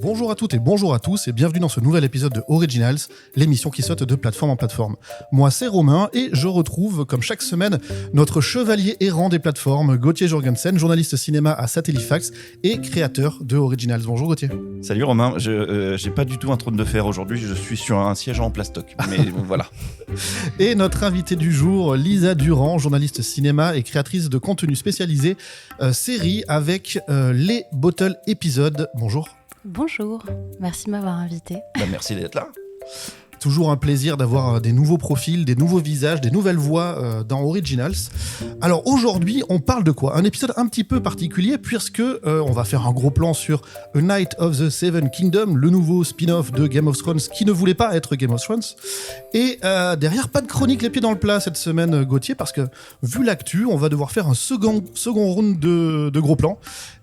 Bonjour à toutes et bonjour à tous et bienvenue dans ce nouvel épisode de Originals, l'émission qui saute de plateforme en plateforme. Moi c'est Romain et je retrouve comme chaque semaine notre chevalier errant des plateformes, Gauthier Jorgensen, journaliste cinéma à Satellifax et créateur de Originals. Bonjour Gauthier. Salut Romain, j'ai pas du tout un trône de fer aujourd'hui, je suis sur un siège en plastoc, mais voilà. Et notre invitée du jour, Lisa Durand, journaliste cinéma et créatrice de contenu spécialisé série avec les Bottle épisodes. Bonjour. Bonjour, merci de m'avoir invité. Merci d'être là. Toujours un plaisir d'avoir des nouveaux profils, des nouveaux visages, des nouvelles voix dans Originals. Alors aujourd'hui, on parle de quoi ? Un épisode un petit peu particulier puisque on va faire un gros plan sur A Night of the Seven Kingdoms, le nouveau spin-off de Game of Thrones qui ne voulait pas être Game of Thrones. Et derrière, pas de chronique les pieds dans le plat cette semaine, Gauthier, parce que vu l'actu, on va devoir faire un second round de gros plans.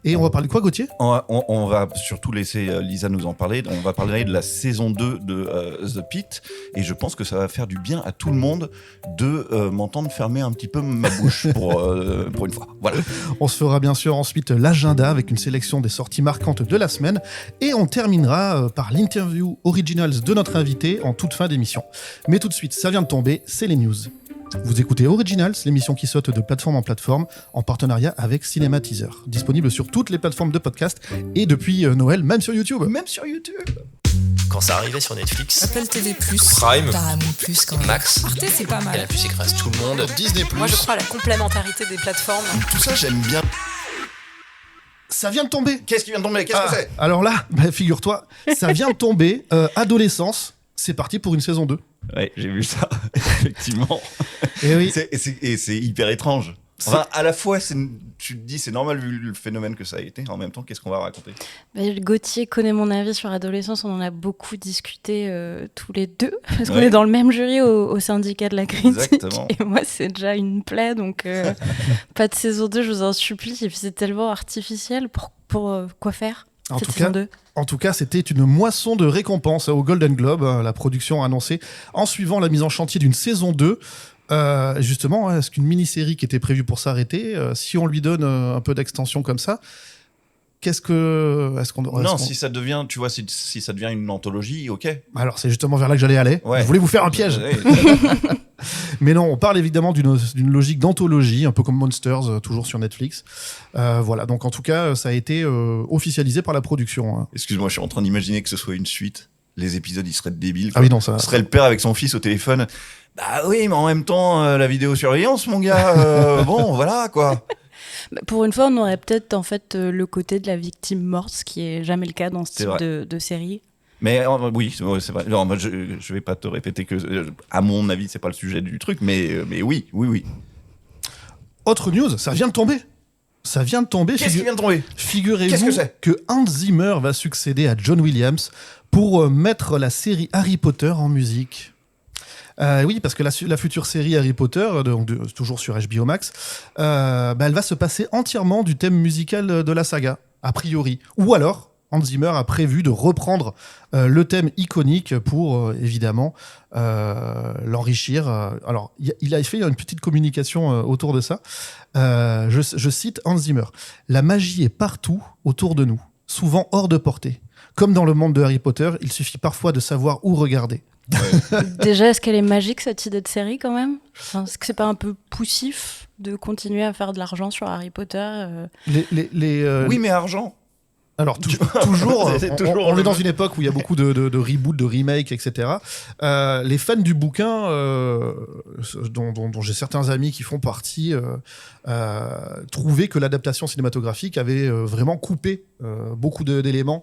Et on va parler de quoi, Gauthier ? On va surtout laisser Lisa nous en parler. On va parler de la saison 2 de The Pitt. Et je pense que ça va faire du bien à tout le monde de m'entendre fermer un petit peu ma bouche pour une fois. Voilà. On se fera bien sûr ensuite l'agenda avec une sélection des sorties marquantes de la semaine. Et on terminera par l'interview Originals de notre invité en toute fin d'émission. Mais tout de suite, ça vient de tomber, c'est les news. Vous écoutez Originals, l'émission qui saute de plateforme en plateforme en partenariat avec Cinéma Teaser. Disponible sur toutes les plateformes de podcast et depuis Noël, même sur YouTube. Quand ça arrivait sur Netflix, Apple TV+, Prime, Paramount+, quand même. Max, Arte, c'est pas mal. Canal+, écrase tout le monde. Disney+. Moi, je crois à la complémentarité des plateformes. Tout ça, j'aime bien. Ça vient de tomber. Qu'est-ce qui vient de tomber ? Qu'est-ce que c'est ? Alors là, figure-toi, ça vient de tomber. Adolescence, c'est parti pour une saison 2. Ouais, j'ai vu ça, effectivement. Et oui. C'est hyper étrange. Enfin, à la fois, tu te dis, c'est normal vu le phénomène que ça a été. En même temps, qu'est-ce qu'on va raconter ? Gauthier connaît mon avis sur Adolescence, on en a beaucoup discuté tous les deux, parce qu'on est dans le même jury au syndicat de la critique. Exactement. Et moi, c'est déjà une plaie, donc pas de saison 2, je vous en supplie. Et puis c'est tellement artificiel pour quoi faire cette saison 2. En tout cas, c'était une moisson de récompenses au Golden Globe. La production a annoncé en suivant la mise en chantier d'une saison 2. Justement, est-ce qu'une mini-série qui était prévue pour s'arrêter, si on lui donne un peu d'extension comme ça, si ça devient, tu vois, si ça devient une anthologie, ok. Alors, c'est justement vers là que j'allais aller. Ouais. Je voulais vous faire un piège. Ouais. Mais non, on parle évidemment d'une logique d'anthologie, un peu comme Monsters, toujours sur Netflix. Voilà, donc en tout cas, ça a été officialisé par la production. Hein. Excuse-moi, je suis en train d'imaginer que ce soit une suite. Les épisodes, ils seraient débiles. Ah oui, non, ça... Ce serait le père avec son fils au téléphone. Bah oui, mais en même temps, la vidéosurveillance, mon gars, bon, voilà, quoi. Pour une fois, on aurait peut-être en fait le côté de la victime morte, ce qui est jamais le cas dans ce type de série. Mais oui, c'est vrai. Non, moi, je vais pas te répéter que, à mon avis, c'est pas le sujet du truc, mais oui. Autre news, ça vient de tomber. Qu'est-ce qui vient de tomber ? Figurez-vous que Hans Zimmer va succéder à John Williams pour mettre la série Harry Potter en musique. Oui, parce que la future série Harry Potter, toujours sur HBO Max, elle va se passer entièrement du thème musical de la saga, a priori. Ou alors, Hans Zimmer a prévu de reprendre le thème iconique pour, évidemment, l'enrichir. Alors, il a fait une petite communication autour de ça. Je cite Hans Zimmer. « La magie est partout autour de nous, souvent hors de portée. Comme dans le monde de Harry Potter, il suffit parfois de savoir où regarder. » Ouais. Déjà, est-ce qu'elle est magique cette idée de série quand même ? Est-ce que c'est pas un peu poussif de continuer à faire de l'argent sur Harry Potter Oui, mais argent. Alors toujours, on est dans une époque où il y a beaucoup de reboots, de remakes, etc. Les fans du bouquin, dont j'ai certains amis qui font partie, trouvaient que l'adaptation cinématographique avait vraiment coupé beaucoup d'éléments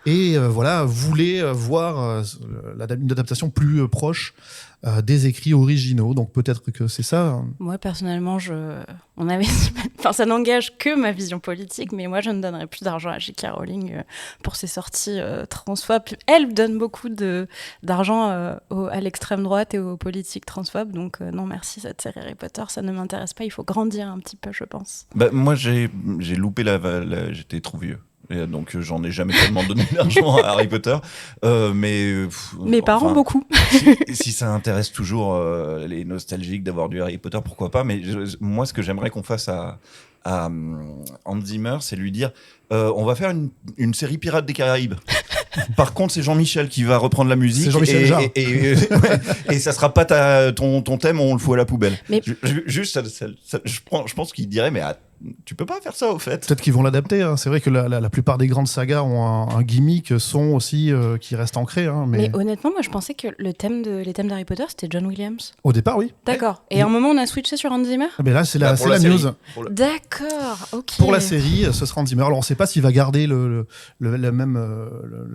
et voulaient voir une adaptation plus proche des écrits originaux. Donc peut-être que c'est ça. Moi, personnellement, ça n'engage que ma vision politique, mais moi, je ne donnerais plus d'argent à J.K. Rowling pour ses sorties transphobes. Elle donne beaucoup d'argent à l'extrême droite et aux politiques transphobes. Donc non, merci, cette série Harry Potter, ça ne m'intéresse pas. Il faut grandir un petit peu, je pense. Moi, j'ai loupé j'étais trop vieux. Et donc j'en ai jamais tellement donné d'argent à Harry Potter, mais mes parents beaucoup. si ça intéresse toujours les nostalgiques d'avoir du Harry Potter, pourquoi pas. Mais moi, ce que j'aimerais qu'on fasse à Hans Zimmer, c'est lui dire on va faire une série Pirates des Caraïbes. Par contre, c'est Jean-Michel qui va reprendre la musique. C'est Jean-Michel Jarre. Et ça sera pas ton thème, on le fout à la poubelle. Mais- Juste, je pense qu'il dirait, mais tu peux pas faire ça, au fait. Peut-être qu'ils vont l'adapter. Hein. C'est vrai que la plupart des grandes sagas ont un gimmick son aussi qui reste ancré. Hein, Mais honnêtement, moi, je pensais que les thèmes d'Harry Potter, c'était John Williams. Au départ, oui. D'accord. Et à un moment, on a switché sur Hans Zimmer. Mais là, c'est la Pour série. news. D'accord, ok. Pour la série, ce sera Hans Zimmer. Alors, on ne sait pas s'il va garder la même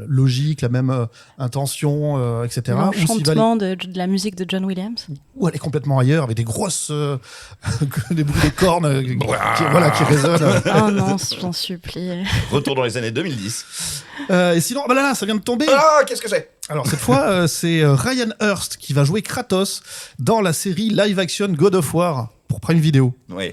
logique, la même intention, etc. Ou s'il va L'enchantement de la musique de John Williams. ou aller complètement ailleurs avec des grosses des bruits de cornes qui résonnent. Oh non, j'en supplie. Retour dans les années 2010. Et sinon, bah là, ça vient de tomber. Ah, qu'est-ce que c'est? Alors cette fois, c'est Ryan Hurst qui va jouer Kratos dans la série live-action God of War pour Prime Video. Oui,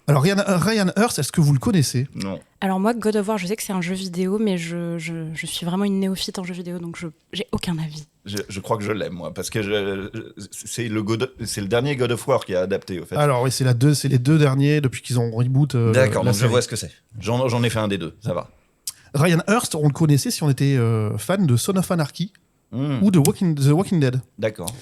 Alors Ryan Hurst, est-ce que vous le connaissez? non. Alors moi, God of War, je sais que c'est un jeu vidéo, mais je suis vraiment une néophyte en jeu vidéo, donc j'ai aucun avis. Je crois que je l'aime, moi, parce que c'est le dernier God of War qui a adapté, au fait. Alors oui, c'est les deux derniers depuis qu'ils ont reboot. D'accord, la donc je série. vois ce que c'est. J'en ai fait un des deux, ça va. Ryan Hurst, on le connaissait si on était fan de Son of Anarchy ou de The Walking Dead. D'accord.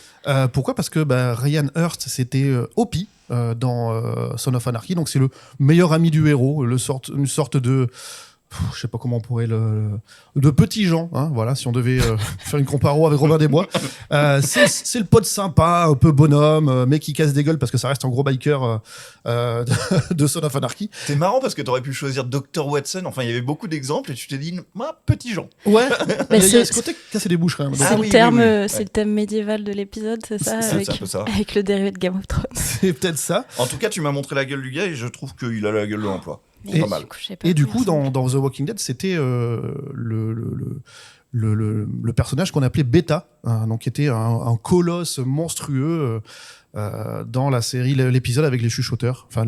Pourquoi? Parce que Ryan Hurst, c'était Opie dans Son of Anarchy, donc c'est le meilleur ami du héros, une sorte de... je sais pas comment on pourrait de petit Jean, hein, voilà, si on devait faire une comparo avec Robin des Bois. C'est le pote sympa, un peu bonhomme, mais qui casse des gueules parce que ça reste un gros biker de Son of Anarchy. C'est marrant parce que t'aurais pu choisir Dr. Watson, enfin il y avait beaucoup d'exemples et tu t'es dit, moi, petit Jean. Ouais, Mais il y a c'est ce côté casser des bouches quand même. Donc, c'est Ah le oui, terme, oui, oui. c'est Ouais. le thème médiéval de l'épisode, c'est ça, C'est un peu ça. avec le dérivé de Game of Thrones. c'est peut-être ça. En tout cas, tu m'as montré la gueule du gars et je trouve qu'il a la gueule de l'emploi. Mais C'est pas mal. du coup, je sais pas Et du comment coup, ça s'appelle. dans The Walking Dead, c'était le personnage qu'on appelait Beta, hein, donc qui était un colosse monstrueux dans la série, l'épisode avec les chuchoteurs, enfin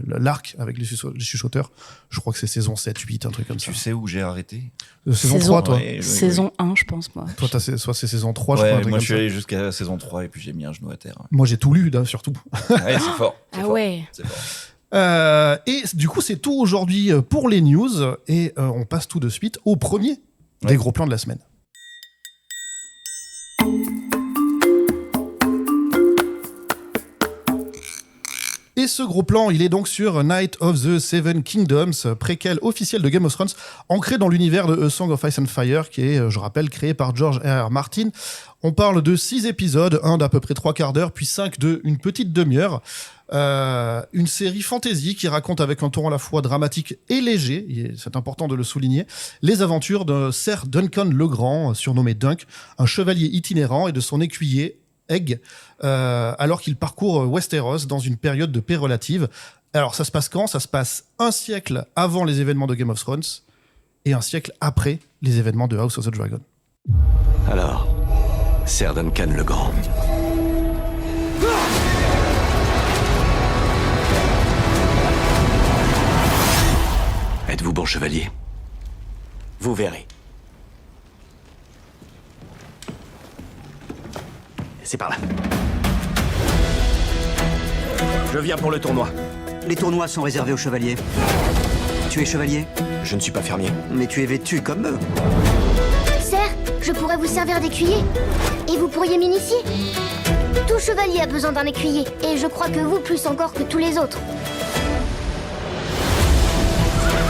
l'arc avec les chuchoteurs, je crois que c'est saison 7, 8, un truc comme ça. Tu sais où j'ai arrêté? Saison Saison 3, toi. Ouais, Saison 1, je pense, moi. Toi, soit c'est saison 3, je crois, un Ouais, truc moi comme je suis ça. allé jusqu'à saison 3 et puis j'ai mis un genou à terre. Moi, j'ai tout lu, surtout. Ouais, c'est fort. c'est Ah fort, ouais. C'est fort. Et du coup, c'est tout aujourd'hui pour les news. Et on passe tout de suite au premier des Ouais. gros plans de la semaine. Et ce gros plan, il est donc sur Night of the Seven Kingdoms, préquel officiel de Game of Thrones, ancré dans l'univers de A Song of Ice and Fire, qui est, je rappelle, créé par George R.R. Martin. On parle de 6 épisodes, un d'à peu près 3/4 d'heure, puis 5 d'une petite demi-heure. Une série fantasy qui raconte avec un ton à la fois dramatique et léger, c'est important de le souligner, les aventures de Sir Duncan le Grand, surnommé Dunk, un chevalier itinérant, et de son écuyer Egg, alors qu'il parcourt Westeros dans une période de paix relative. Alors ça se passe quand? Ça se passe un siècle avant les événements de Game of Thrones et un siècle après les événements de House of the Dragon. Alors, Sir Duncan le Grand. Êtes-vous bon chevalier? Vous verrez. C'est par là. Je viens pour le tournoi. Les tournois sont réservés aux chevaliers. Tu es chevalier, Je ne suis pas fermier. mais tu es vêtu comme eux. Sir, je pourrais vous servir d'écuyer. Et vous pourriez m'initier. Tout chevalier a besoin d'un écuyer. Et je crois que vous plus encore que tous les autres.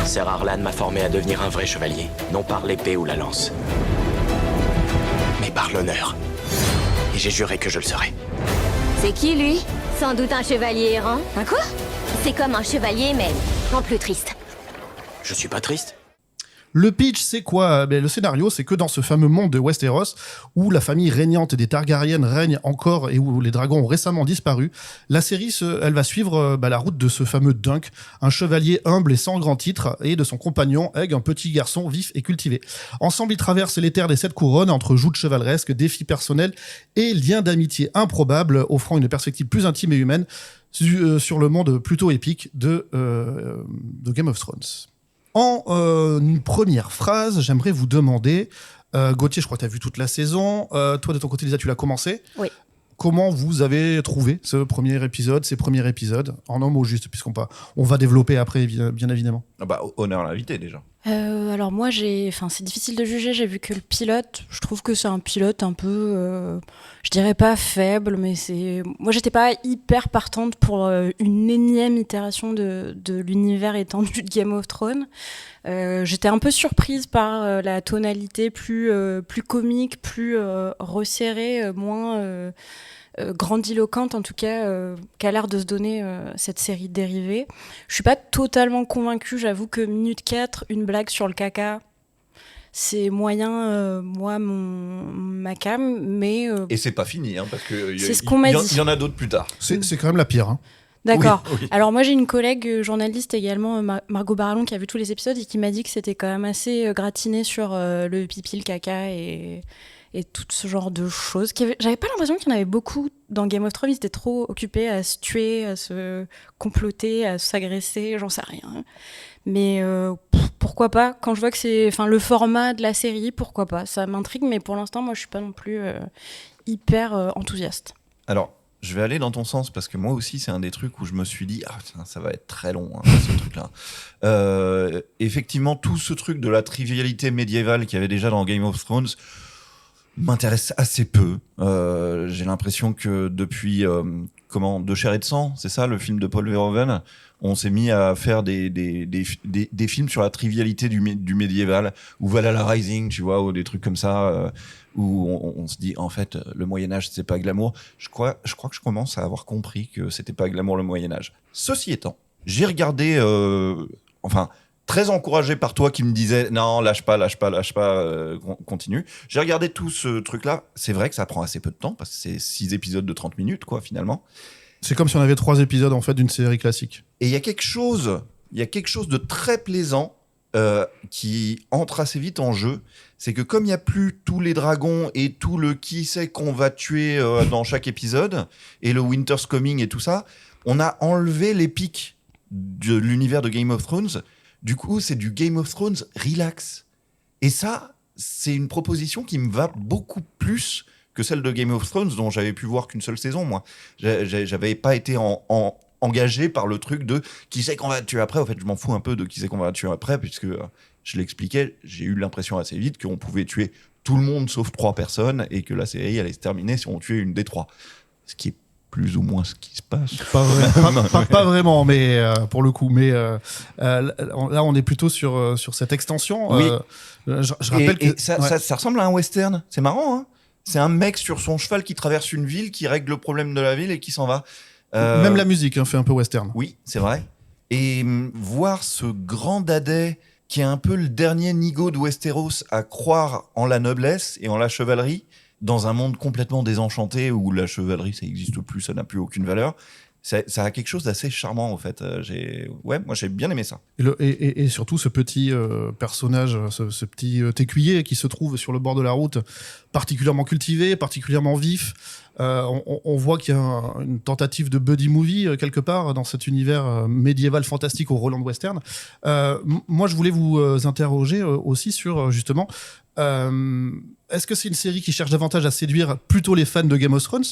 Sir Arlan m'a formé à devenir un vrai chevalier. Non par l'épée ou la lance, mais par l'honneur. Et j'ai juré que je le serais. C'est qui, lui? Sans doute un chevalier errant. Un quoi? C'est comme un chevalier, mais en plus triste. Je suis pas triste. Le pitch, c'est quoi? Le scénario, c'est que dans ce fameux monde de Westeros, où la famille régnante des Targaryen règne encore et où les dragons ont récemment disparu, la série, elle va suivre la route de ce fameux Dunk, un chevalier humble et sans grand titre, et de son compagnon Egg, un petit garçon vif et cultivé. Ensemble, ils traversent les terres des 7 couronnes entre joutes chevaleresques, défis personnels et liens d'amitié improbables, offrant une perspective plus intime et humaine sur le monde plutôt épique de Game of Thrones. En une première phrase, j'aimerais vous demander, Gauthier, je crois que tu as vu toute la saison, toi de ton côté Lisa, tu l'as commencé. Oui. Comment vous avez trouvé ces premiers épisodes, en un mot juste, puisqu'on va développer après, bien évidemment. Ah bah, honneur à l'invité déjà. Alors moi, c'est difficile de juger, j'ai vu que le pilote, je trouve que c'est un pilote un peu, je dirais pas faible, mais moi j'étais pas hyper partante pour une énième itération de l'univers étendu de Game of Thrones. J'étais un peu surprise par la tonalité plus comique, plus resserrée, moins grandiloquente en tout cas, qu'a l'air de se donner cette série dérivée. Je suis pas totalement convaincue, j'avoue que minute 4, une blague sur le caca, c'est moyen, moi, ma cam, mais... Et c'est pas fini, parce que c'est ce qu'on m'a dit. Il y en a d'autres plus tard. C'est quand même la pire. Hein. D'accord. Oui, oui. Alors moi j'ai une collègue journaliste également, Margot Barallon, qui a vu tous les épisodes et qui m'a dit que c'était quand même assez gratiné sur le pipi, le caca et tout ce genre de choses. J'avais pas l'impression qu'il y en avait beaucoup dans Game of Thrones. Ils étaient trop occupés à se tuer, à se comploter, à s'agresser, j'en sais rien. Mais pourquoi pas ? Quand je vois que c'est le format de la série, pourquoi pas ? Ça m'intrigue, mais pour l'instant, moi, je suis pas non plus hyper enthousiaste. Alors, je vais aller dans ton sens, parce que moi aussi, c'est un des trucs où je me suis dit, ça va être très long, ce truc-là. Effectivement, tout ce truc de la trivialité médiévale qu'il y avait déjà dans Game of Thrones m'intéresse assez peu. J'ai l'impression que depuis De chair et de sang, c'est ça, le film de Paul Verhoeven, on s'est mis à faire des films sur la trivialité du médiéval, ou Valhalla Rising, tu vois, ou des trucs comme ça, où on se dit, en fait, le Moyen-Âge, c'est pas glamour. Je crois que je commence à avoir compris que c'était pas glamour le Moyen-Âge. Ceci étant, j'ai regardé, très encouragé par toi qui me disais non, lâche pas, continue. J'ai regardé tout ce truc-là. C'est vrai que ça prend assez peu de temps, parce que c'est 6 épisodes de 30 minutes, quoi, finalement. C'est comme si on avait 3 épisodes en fait d'une série classique. Et il y a quelque chose de très plaisant qui entre assez vite en jeu. C'est que comme il n'y a plus tous les dragons et tout le qui c'est qu'on va tuer dans chaque épisode, et le Winter's Coming et tout ça, on a enlevé les pics de l'univers de Game of Thrones. Du coup, c'est du Game of Thrones relax. Et ça, c'est une proposition qui me va beaucoup plus que celle de Game of Thrones, dont j'avais pu voir qu'une seule saison, moi. J'avais pas été engagé par le truc de qui c'est qu'on va tuer après. En fait, je m'en fous un peu de qui c'est qu'on va tuer après, puisque je l'expliquais, j'ai eu l'impression assez vite qu'on pouvait tuer tout le monde sauf 3 personnes, et que la série allait se terminer si on tuait une des 3. Ce qui est plus ou moins ce qui se passe. Pas vraiment, mais pour le coup. Mais là, on est plutôt sur cette extension. Oui. Je rappelle que ça ressemble à un western. C'est marrant, hein. C'est un mec sur son cheval qui traverse une ville, qui règle le problème de la ville et qui s'en va. Même la musique fait un peu western. Oui, c'est vrai. Et voir ce grand dadais qui est un peu le dernier nigo de Westeros à croire en la noblesse et en la chevalerie, dans un monde complètement désenchanté où la chevalerie, ça n'existe plus, ça n'a plus aucune valeur. Ça a quelque chose d'assez charmant, en fait. Moi, j'ai bien aimé ça. Et surtout, ce petit personnage, ce petit écuyer qui se trouve sur le bord de la route, particulièrement cultivé, particulièrement vif. On voit qu'il y a une tentative de buddy movie quelque part dans cet univers médiéval fantastique au Roland Western. Moi, je voulais vous interroger aussi sur, justement, est-ce que c'est une série qui cherche davantage à séduire plutôt les fans de Game of Thrones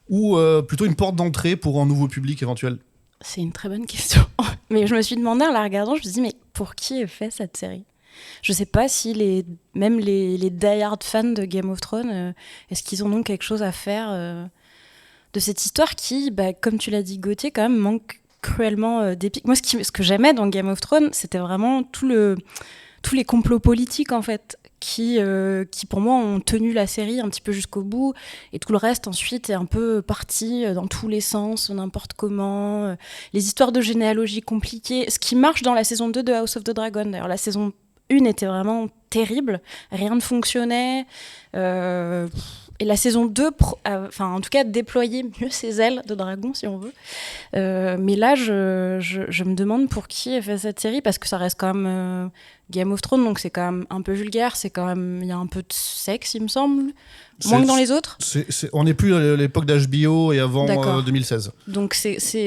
ou plutôt une porte d'entrée pour un nouveau public éventuel ? C'est une très bonne question. Mais je me suis demandé en la regardant, je me suis dit, mais pour qui est faite cette série ? Je sais pas si même les die-hard fans de Game of Thrones, est-ce qu'ils en ont quelque chose à faire de cette histoire qui, comme tu l'as dit Gauthier, quand même manque cruellement d'épique. Moi, ce que j'aimais dans Game of Thrones, c'était vraiment tous les complots politiques, en fait, qui pour moi ont tenu la série un petit peu jusqu'au bout, et tout le reste ensuite est un peu parti dans tous les sens, n'importe comment, les histoires de généalogie compliquées, ce qui marche dans la saison 2 de House of the Dragon. D'ailleurs, la saison 1 était vraiment terrible, rien ne fonctionnait, et la saison 2 en tout cas déployait mieux ses ailes de dragon, si on veut, mais là je me demande pour qui est fait cette série, parce que ça reste quand même Game of Thrones, donc c'est quand même un peu vulgaire, il y a un peu de sexe, il me semble, moins que dans les autres. On n'est plus à l'époque d'HBO et avant 2016. Donc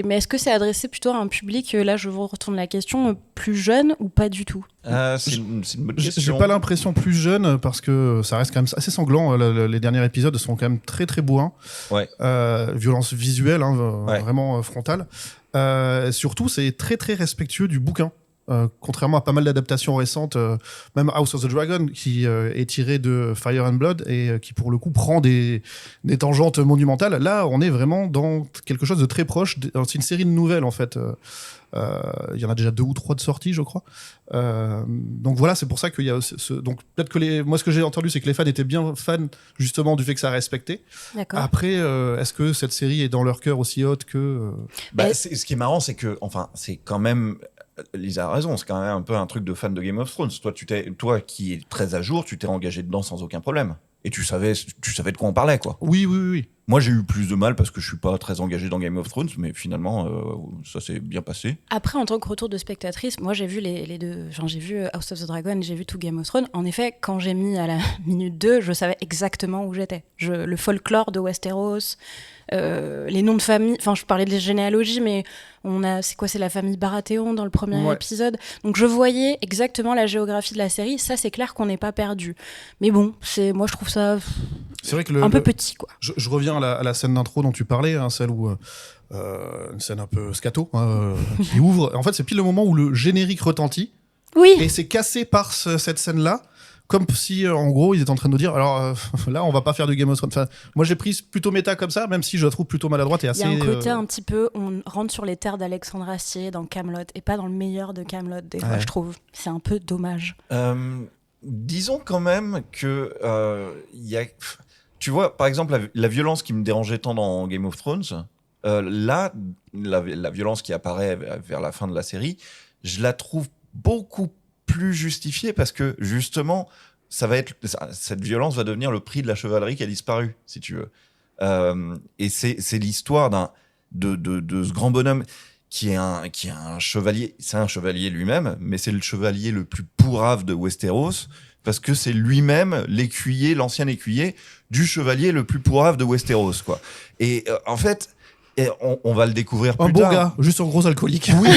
mais est-ce que c'est adressé plutôt à un public, là je vous retourne la question, plus jeune ou pas du tout ? C'est une bonne question. J'ai pas l'impression plus jeune, parce que ça reste quand même assez sanglant. Les derniers épisodes sont quand même très très bourrins. Ouais. Violence visuelle, ouais. Vraiment frontale. Surtout, c'est très très respectueux du bouquin. Contrairement à pas mal d'adaptations récentes, même House of the Dragon, qui est tiré de Fire and Blood et qui, pour le coup, prend des tangentes monumentales. Là, on est vraiment dans quelque chose de très proche. C'est une série de nouvelles, en fait. Il y en a déjà 2 ou 3 de sorties, je crois. Donc voilà, c'est pour ça qu'il y a donc peut-être que moi, ce que j'ai entendu, c'est que les fans étaient bien fans, justement, du fait que ça respectait. D'accord. Après, est-ce que cette série est dans leur cœur aussi haute que... Ce qui est marrant, c'est que, enfin, c'est quand même... Lisa a raison, c'est quand même un peu un truc de fan de Game of Thrones. Toi qui es très à jour, tu t'es engagé dedans sans aucun problème. Et tu savais de quoi on parlait, quoi. Oui. Moi, j'ai eu plus de mal parce que je suis pas très engagé dans Game of Thrones, mais finalement, ça s'est bien passé. Après, en tant que retour de spectatrice, moi, j'ai vu les deux. Genre, j'ai vu House of the Dragon, j'ai vu tout Game of Thrones. En effet, quand j'ai mis à la minute 2, je savais exactement où j'étais. Le folklore de Westeros, les noms de famille. Enfin, je parlais de généalogie, mais c'est la famille Baratheon dans le premier épisode. Donc, je voyais exactement la géographie de la série. Ça, c'est clair qu'on n'est pas perdu. Mais bon, moi, je trouve ça... C'est vrai que un peu petit, quoi. Je reviens à la scène d'intro dont tu parlais, hein, celle où une scène un peu scato qui ouvre. En fait, c'est pile le moment où le générique retentit. Oui. Et c'est cassé par cette scène-là, comme si en gros ils étaient en train de nous dire alors là on va pas faire du Game of Thrones. Enfin, moi j'ai pris plutôt méta comme ça, même si je la trouve plutôt maladroite et assez. Il y a un côté un petit peu, on rentre sur les terres d'Alexandre Astier dans Kaamelott et pas dans le meilleur de Kaamelott. Des fois, je trouve, c'est un peu dommage. Disons quand même que y a. Tu vois, par exemple, la violence qui me dérangeait tant dans Game of Thrones, là, la violence qui apparaît vers la fin de la série, je la trouve beaucoup plus justifiée parce que, justement, cette violence va devenir le prix de la chevalerie qui a disparu, si tu veux. Et c'est l'histoire de ce grand bonhomme qui est un chevalier. C'est un chevalier lui-même, mais c'est le chevalier le plus pourrave de Westeros, parce que c'est lui-même l'ancien écuyer du chevalier le plus pourrave de Westeros, quoi. Et en fait, on va le découvrir plus tard. Un bon gars, juste un gros alcoolique. Oui,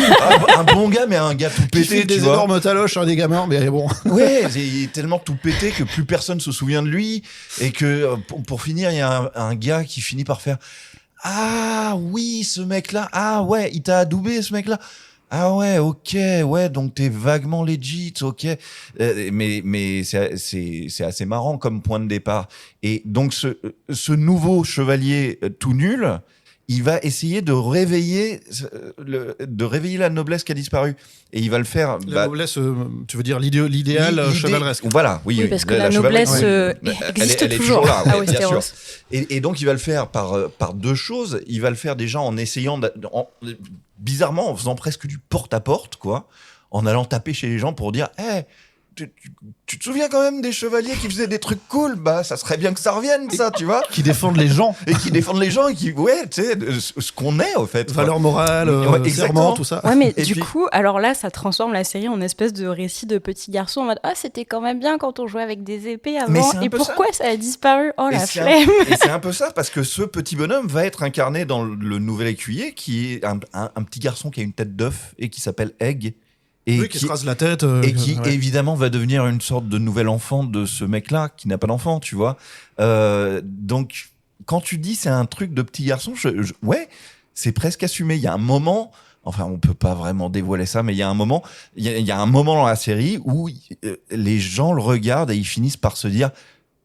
un bon gars, mais un gars tout pété, qui fait des énormes taloches à des gamins, mais bon. Ouais, il est tellement tout pété que plus personne se souvient de lui, et que pour finir, il y a un gars qui finit par faire « Ah oui, ce mec-là, ah ouais, il t'a adoubé ce mec-là ». Ah ouais, ok, ouais, donc t'es vaguement legit, ok. Mais c'est assez marrant comme point de départ. Et donc ce nouveau chevalier tout nul, il va essayer de réveiller la noblesse qui a disparu. Et il va le faire... La noblesse, tu veux dire l'idéal chevaleresque. Voilà, oui. Parce que la noblesse existe elle est toujours là, à ouais, bien Westeros. sûr. Et donc il va le faire par deux choses. Il va le faire déjà en essayant... bizarrement, en faisant presque du porte-à-porte, quoi, en allant taper chez les gens pour dire « Hey, tu te souviens quand même des chevaliers qui faisaient des trucs cool ? Bah, ça serait bien que ça revienne, ça, tu vois ?» Qui défendent les gens. Et qui défendent les gens et qui, ouais, tu sais, ce qu'on est, au fait. Valeurs morales, serment, tout ça. Ouais, mais du coup, alors là, ça transforme la série en espèce de récit de petit garçon en mode « Ah, c'était quand même bien quand on jouait avec des épées avant, et pourquoi ça a disparu ? Oh, la flemme !» Et c'est un peu ça, parce que ce petit bonhomme va être incarné dans le nouvel écuyer, qui est un petit garçon qui a une tête d'œuf et qui s'appelle Egg. Et qui se rase la tête. Et qui, évidemment, va devenir une sorte de nouvel enfant de ce mec-là, qui n'a pas d'enfant, tu vois. Donc, quand tu dis c'est un truc de petit garçon, ouais, c'est presque assumé. Il y a un moment, enfin, on peut pas vraiment dévoiler ça, mais il y a un moment dans la série où les gens le regardent et ils finissent par se dire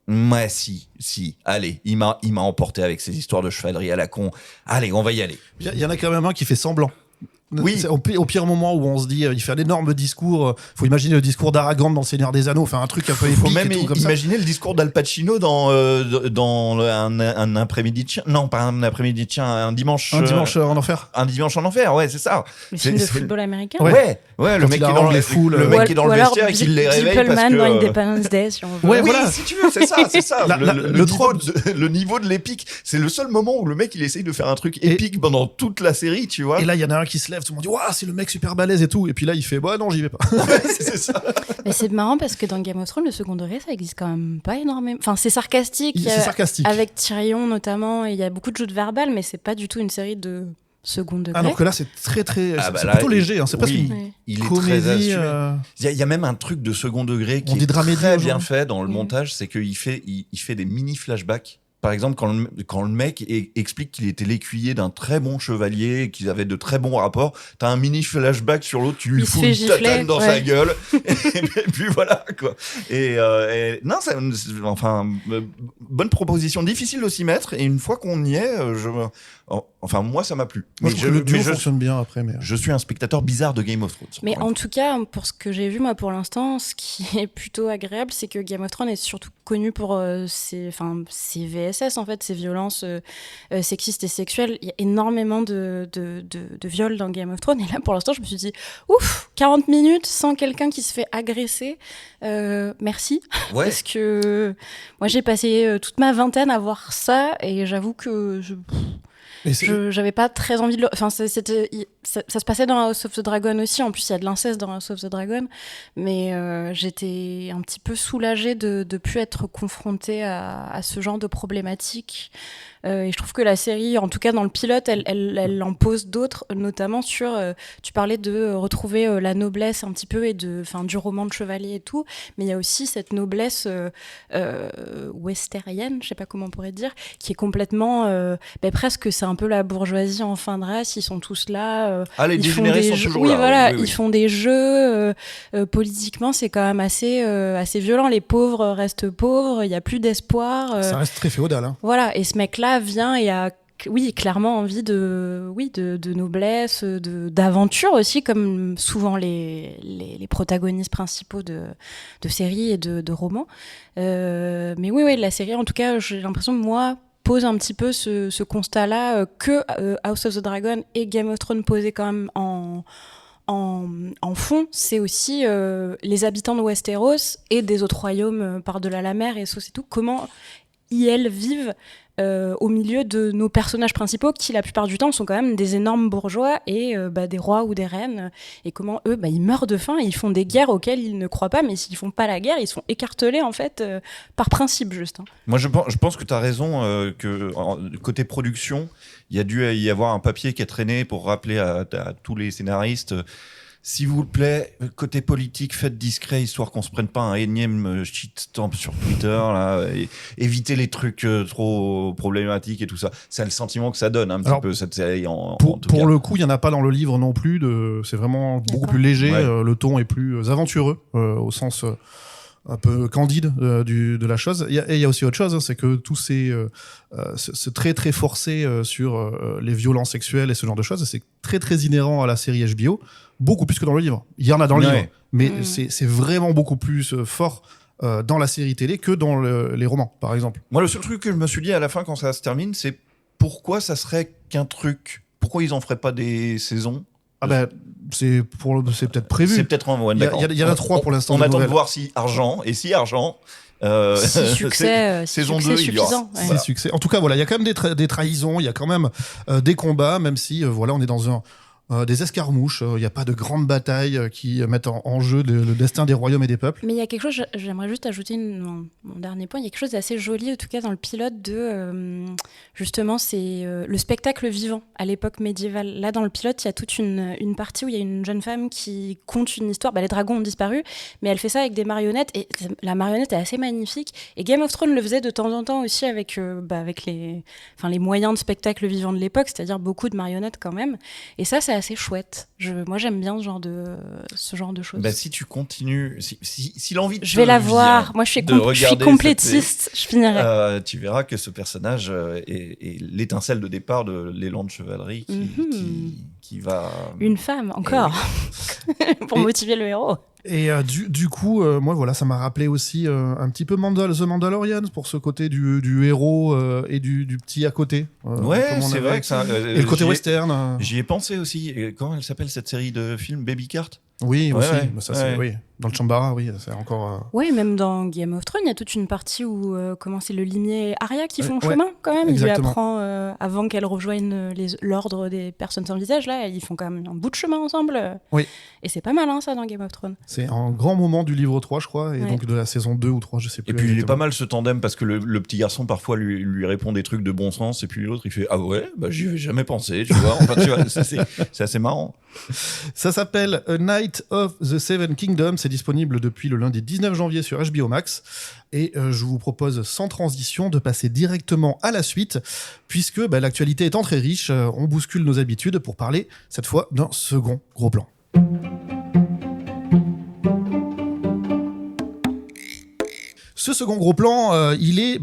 ouais, si, allez, il m'a emporté avec ses histoires de chevalerie à la con. Allez, on va y aller. Il y en a quand même un qui fait semblant. Oui. Au pire moment où on se dit il fait un énorme discours, faut imaginer le discours d'Aragorn dans Le Seigneur des Anneaux, enfin un truc un peu épique. Faut même et tout, comme imaginer le discours d'Al Pacino dans un après-midi de chien. Non, pas un après-midi de chien, un dimanche. Un dimanche en enfer. Un dimanche en enfer, ouais, c'est ça. Le film de football américain. Ouais, le mec qui est dans les foules, le mec qui est dans le vestiaire et qui les réveille parce Pullman que. dans Independence Day, si on veut. Ouais, oui, voilà. si tu veux, c'est ça. Le niveau de l'épique, c'est le seul moment où le mec il essaye de faire un truc épique pendant toute la série, tu vois. Et là, il y en a un qui se lève, tout le monde dit waouh, c'est le mec super balèze et tout, et puis là il fait bah non, j'y vais pas. C'est ça. Mais c'est marrant parce que dans Game of Thrones, le second degré, ça existe quand même pas énormément. Enfin, c'est sarcastique. C'est sarcastique. Avec Tyrion notamment, et il y a beaucoup de jeux de verbal, mais c'est pas du tout une série de second degré. Alors que là, c'est très c'est plutôt léger. Hein. C'est presque une il est comédie. très assumé. Il y a même un truc de second degré qui On dit est dramédie très bien aujourd'hui. fait dans le montage, c'est qu'il fait des mini flashbacks par exemple, quand le mec explique qu'il était l'écuyer d'un très bon chevalier, qu'ils avaient de très bons rapports, t'as un mini flashback sur l'autre, tu lui fous une tatane dans sa gueule, et puis voilà, quoi. Non, bonne proposition, difficile de s'y mettre, et une fois qu'on y est, moi, ça m'a plu. Moi, je trouve que le duo fonctionne bien après. Mais... Je suis un spectateur bizarre de Game of Thrones. Mais en tout cas, pour ce que j'ai vu, moi, pour l'instant, ce qui est plutôt agréable, c'est que Game of Thrones est surtout connu pour ses VSS, en fait, ses violences sexistes et sexuelles. Il y a énormément de viols dans Game of Thrones. Et là, pour l'instant, je me suis dit, ouf, 40 minutes sans quelqu'un qui se fait agresser. Merci. Ouais. Parce que moi, j'ai passé toute ma vingtaine à voir ça. Et j'avoue que j'avais pas très envie de le... Enfin, ça se passait dans House of the Dragon aussi. En plus, il y a de l'inceste dans House of the Dragon. Mais j'étais un petit peu soulagée de ne plus être confrontée à ce genre de problématiques. Et je trouve que la série, en tout cas dans le pilote, elle en pose d'autres, notamment sur... tu parlais de retrouver la noblesse un petit peu et du roman de chevalier et tout. Mais il y a aussi cette noblesse westérienne, je sais pas comment on pourrait dire, qui est complètement... presque, c'est un peu la bourgeoisie en fin de race. Ils sont tous là. Les dégénérés sont toujours là. Oui, voilà, oui. Ils font des jeux. Politiquement, c'est quand même assez violent. Les pauvres restent pauvres. Il n'y a plus d'espoir. Ça reste très féodal. Hein. Voilà, et ce mec-là vient et a clairement envie de noblesse, d'aventure aussi, comme souvent les protagonistes principaux de séries et de romans. Mais oui, la série, en tout cas, j'ai l'impression, moi, pose un petit peu ce constat-là que House of the Dragon et Game of Thrones posaient quand même en fond. C'est aussi les habitants de Westeros et des autres royaumes par-delà la mer et tout, comment ils vivent au milieu de nos personnages principaux qui la plupart du temps sont quand même des énormes bourgeois et des rois ou des reines, et comment eux ils meurent de faim et ils font des guerres auxquelles ils ne croient pas, mais s'ils font pas la guerre ils sont écartelés en fait par principe juste. Moi je pense que tu as raison, que côté production il y a dû y avoir un papier qui a traîné pour rappeler à tous les scénaristes, s'il vous plaît, côté politique, faites discret, histoire qu'on se prenne pas un énième shitstorm sur Twitter, là, et évitez les trucs trop problématiques et tout ça. C'est le sentiment que ça donne un petit peu, cette série. Pour le coup, il n'y en a pas dans le livre non plus. C'est vraiment beaucoup plus léger. Ouais. Le ton est plus aventureux, au sens un peu candide de la chose. Et il y a aussi autre chose, c'est que tout c'est très très forcé sur les violences sexuelles et ce genre de choses. C'est très très inhérent à la série HBO. Beaucoup plus que dans le livre. Il y en a dans le livre, mais c'est vraiment beaucoup plus fort dans la série télé que dans les romans, par exemple. Moi, le seul truc que je me suis dit à la fin, quand ça se termine, c'est pourquoi ça serait qu'un truc. Pourquoi ils en feraient pas des saisons ? C'est peut-être prévu. C'est peut-être un d'accord. Il y en a 3 pour l'instant. On attend de voir si argent. Succès, saison 2, il y aura. C'est succès. En tout cas, voilà, il y a quand même des trahisons, il y a quand même des combats, même si on est dans des escarmouches, il n'y a pas de grandes batailles qui mettent en jeu le destin des royaumes et des peuples. Mais il y a quelque chose, j'aimerais juste ajouter mon dernier point, il y a quelque chose d'assez joli, en tout cas dans le pilote, justement, c'est le spectacle vivant à l'époque médiévale. Là, dans le pilote, il y a toute une partie où il y a une jeune femme qui conte une histoire. Les dragons ont disparu, mais elle fait ça avec des marionnettes, et la marionnette est assez magnifique. Et Game of Thrones le faisait de temps en temps aussi avec les moyens de spectacle vivant de l'époque, c'est-à-dire beaucoup de marionnettes quand même. Et ça, c'est assez chouette. Moi, j'aime bien ce genre de choses. Si tu continues, si l'envie de je vais la voir. Moi, je suis complétiste. Je finirai. Tu verras que ce personnage est l'étincelle de départ de l'élan de chevalerie qui va... Une femme, encore, pour motiver le héros. Et du coup, moi, voilà, ça m'a rappelé aussi un petit peu The Mandalorian pour ce côté du héros et du petit à côté. C'est vrai que ça... et le côté western. J'y ai pensé aussi. Et comment elle s'appelle cette série de films, Baby Cart ? Oui, aussi. Oui. Dans le Chambara, oui, c'est encore... Oui, même dans Game of Thrones, il y a toute une partie où c'est le limier et Arya qui font chemin, quand même. Il lui apprend, avant qu'elle rejoigne l'ordre des personnes sans visage, là, ils font quand même un bout de chemin ensemble. Oui. Et c'est pas mal, ça, dans Game of Thrones. C'est un grand moment du livre 3, je crois, et donc de la saison 2 ou 3, je sais plus. Et puis, il est pas mal, ce tandem, parce que le petit garçon, parfois, lui répond des trucs de bon sens, et puis l'autre, il fait « Ah ouais, j'y avais jamais pensé, tu vois. » Enfin, tu vois, c'est assez marrant. Ça s'appelle A Night of the Seven Kingdoms. C'est disponible depuis le lundi 19 janvier sur HBO Max. Et je vous propose sans transition de passer directement à la suite, puisque l'actualité étant très riche, on bouscule nos habitudes pour parler cette fois d'un second gros plan. Ce second gros plan, il est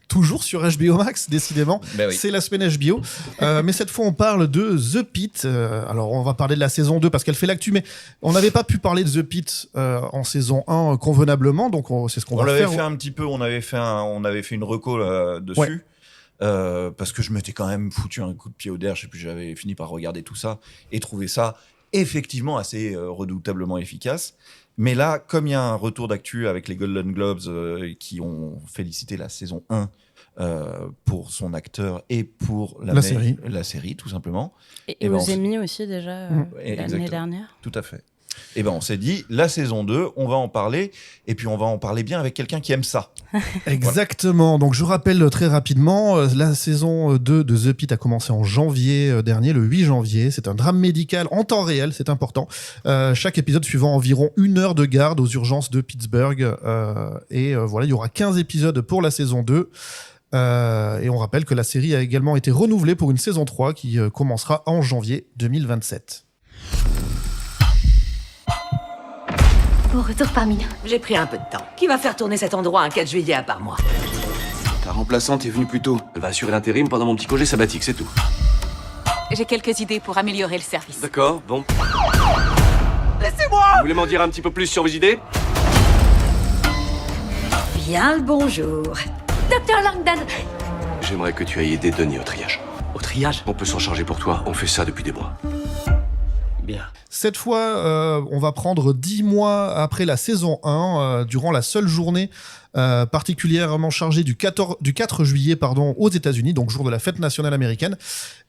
toujours sur HBO Max, décidément. Oui. C'est la semaine HBO. Mais cette fois, on parle de The Pitt. Alors, on va parler de la saison 2 parce qu'elle fait l'actu, mais on n'avait pas pu parler de The Pitt en saison 1 convenablement, donc c'est ce qu'on va faire. On l'avait fait un petit peu, on avait fait une reco dessus. Ouais. Parce que je m'étais quand même foutu un coup de pied au derrière, je sais plus, j'avais fini par regarder tout ça et trouver ça effectivement assez redoutablement efficace. Mais là, comme il y a un retour d'actu avec les Golden Globes qui ont félicité la saison 1 pour son acteur et pour la série, tout simplement. Et aux Emmy aussi déjà l'année dernière. Tout à fait. Et on s'est dit, la saison 2, on va en parler, et puis on va en parler bien avec quelqu'un qui aime ça. Exactement. Donc je rappelle très rapidement, la saison 2 de The Pitt a commencé en janvier dernier, le 8 janvier. C'est un drame médical en temps réel, c'est important. Chaque épisode suivant environ 1 heure de garde aux urgences de Pittsburgh. Et voilà, il y aura 15 épisodes pour la saison 2. Et on rappelle que la série a également été renouvelée pour une saison 3 qui commencera en janvier 2027. Au retour parmi nous. J'ai pris un peu de temps. Qui va faire tourner cet endroit un 4 juillet à part moi? Ta remplaçante est venue plus tôt. Elle va assurer l'intérim pendant mon petit congé sabbatique, c'est tout. J'ai quelques idées pour améliorer le service. D'accord, bon. Laissez-moi! Vous voulez m'en dire un petit peu plus sur vos idées? Bien le bonjour. Dr Langdon. J'aimerais que tu ailles aider Denis au triage. Au triage? On peut s'en charger pour toi, on fait ça depuis des mois. Bien. Cette fois, on va prendre 10 mois après la saison 1, durant la seule journée particulièrement chargée du 4 juillet aux États-Unis, donc jour de la fête nationale américaine.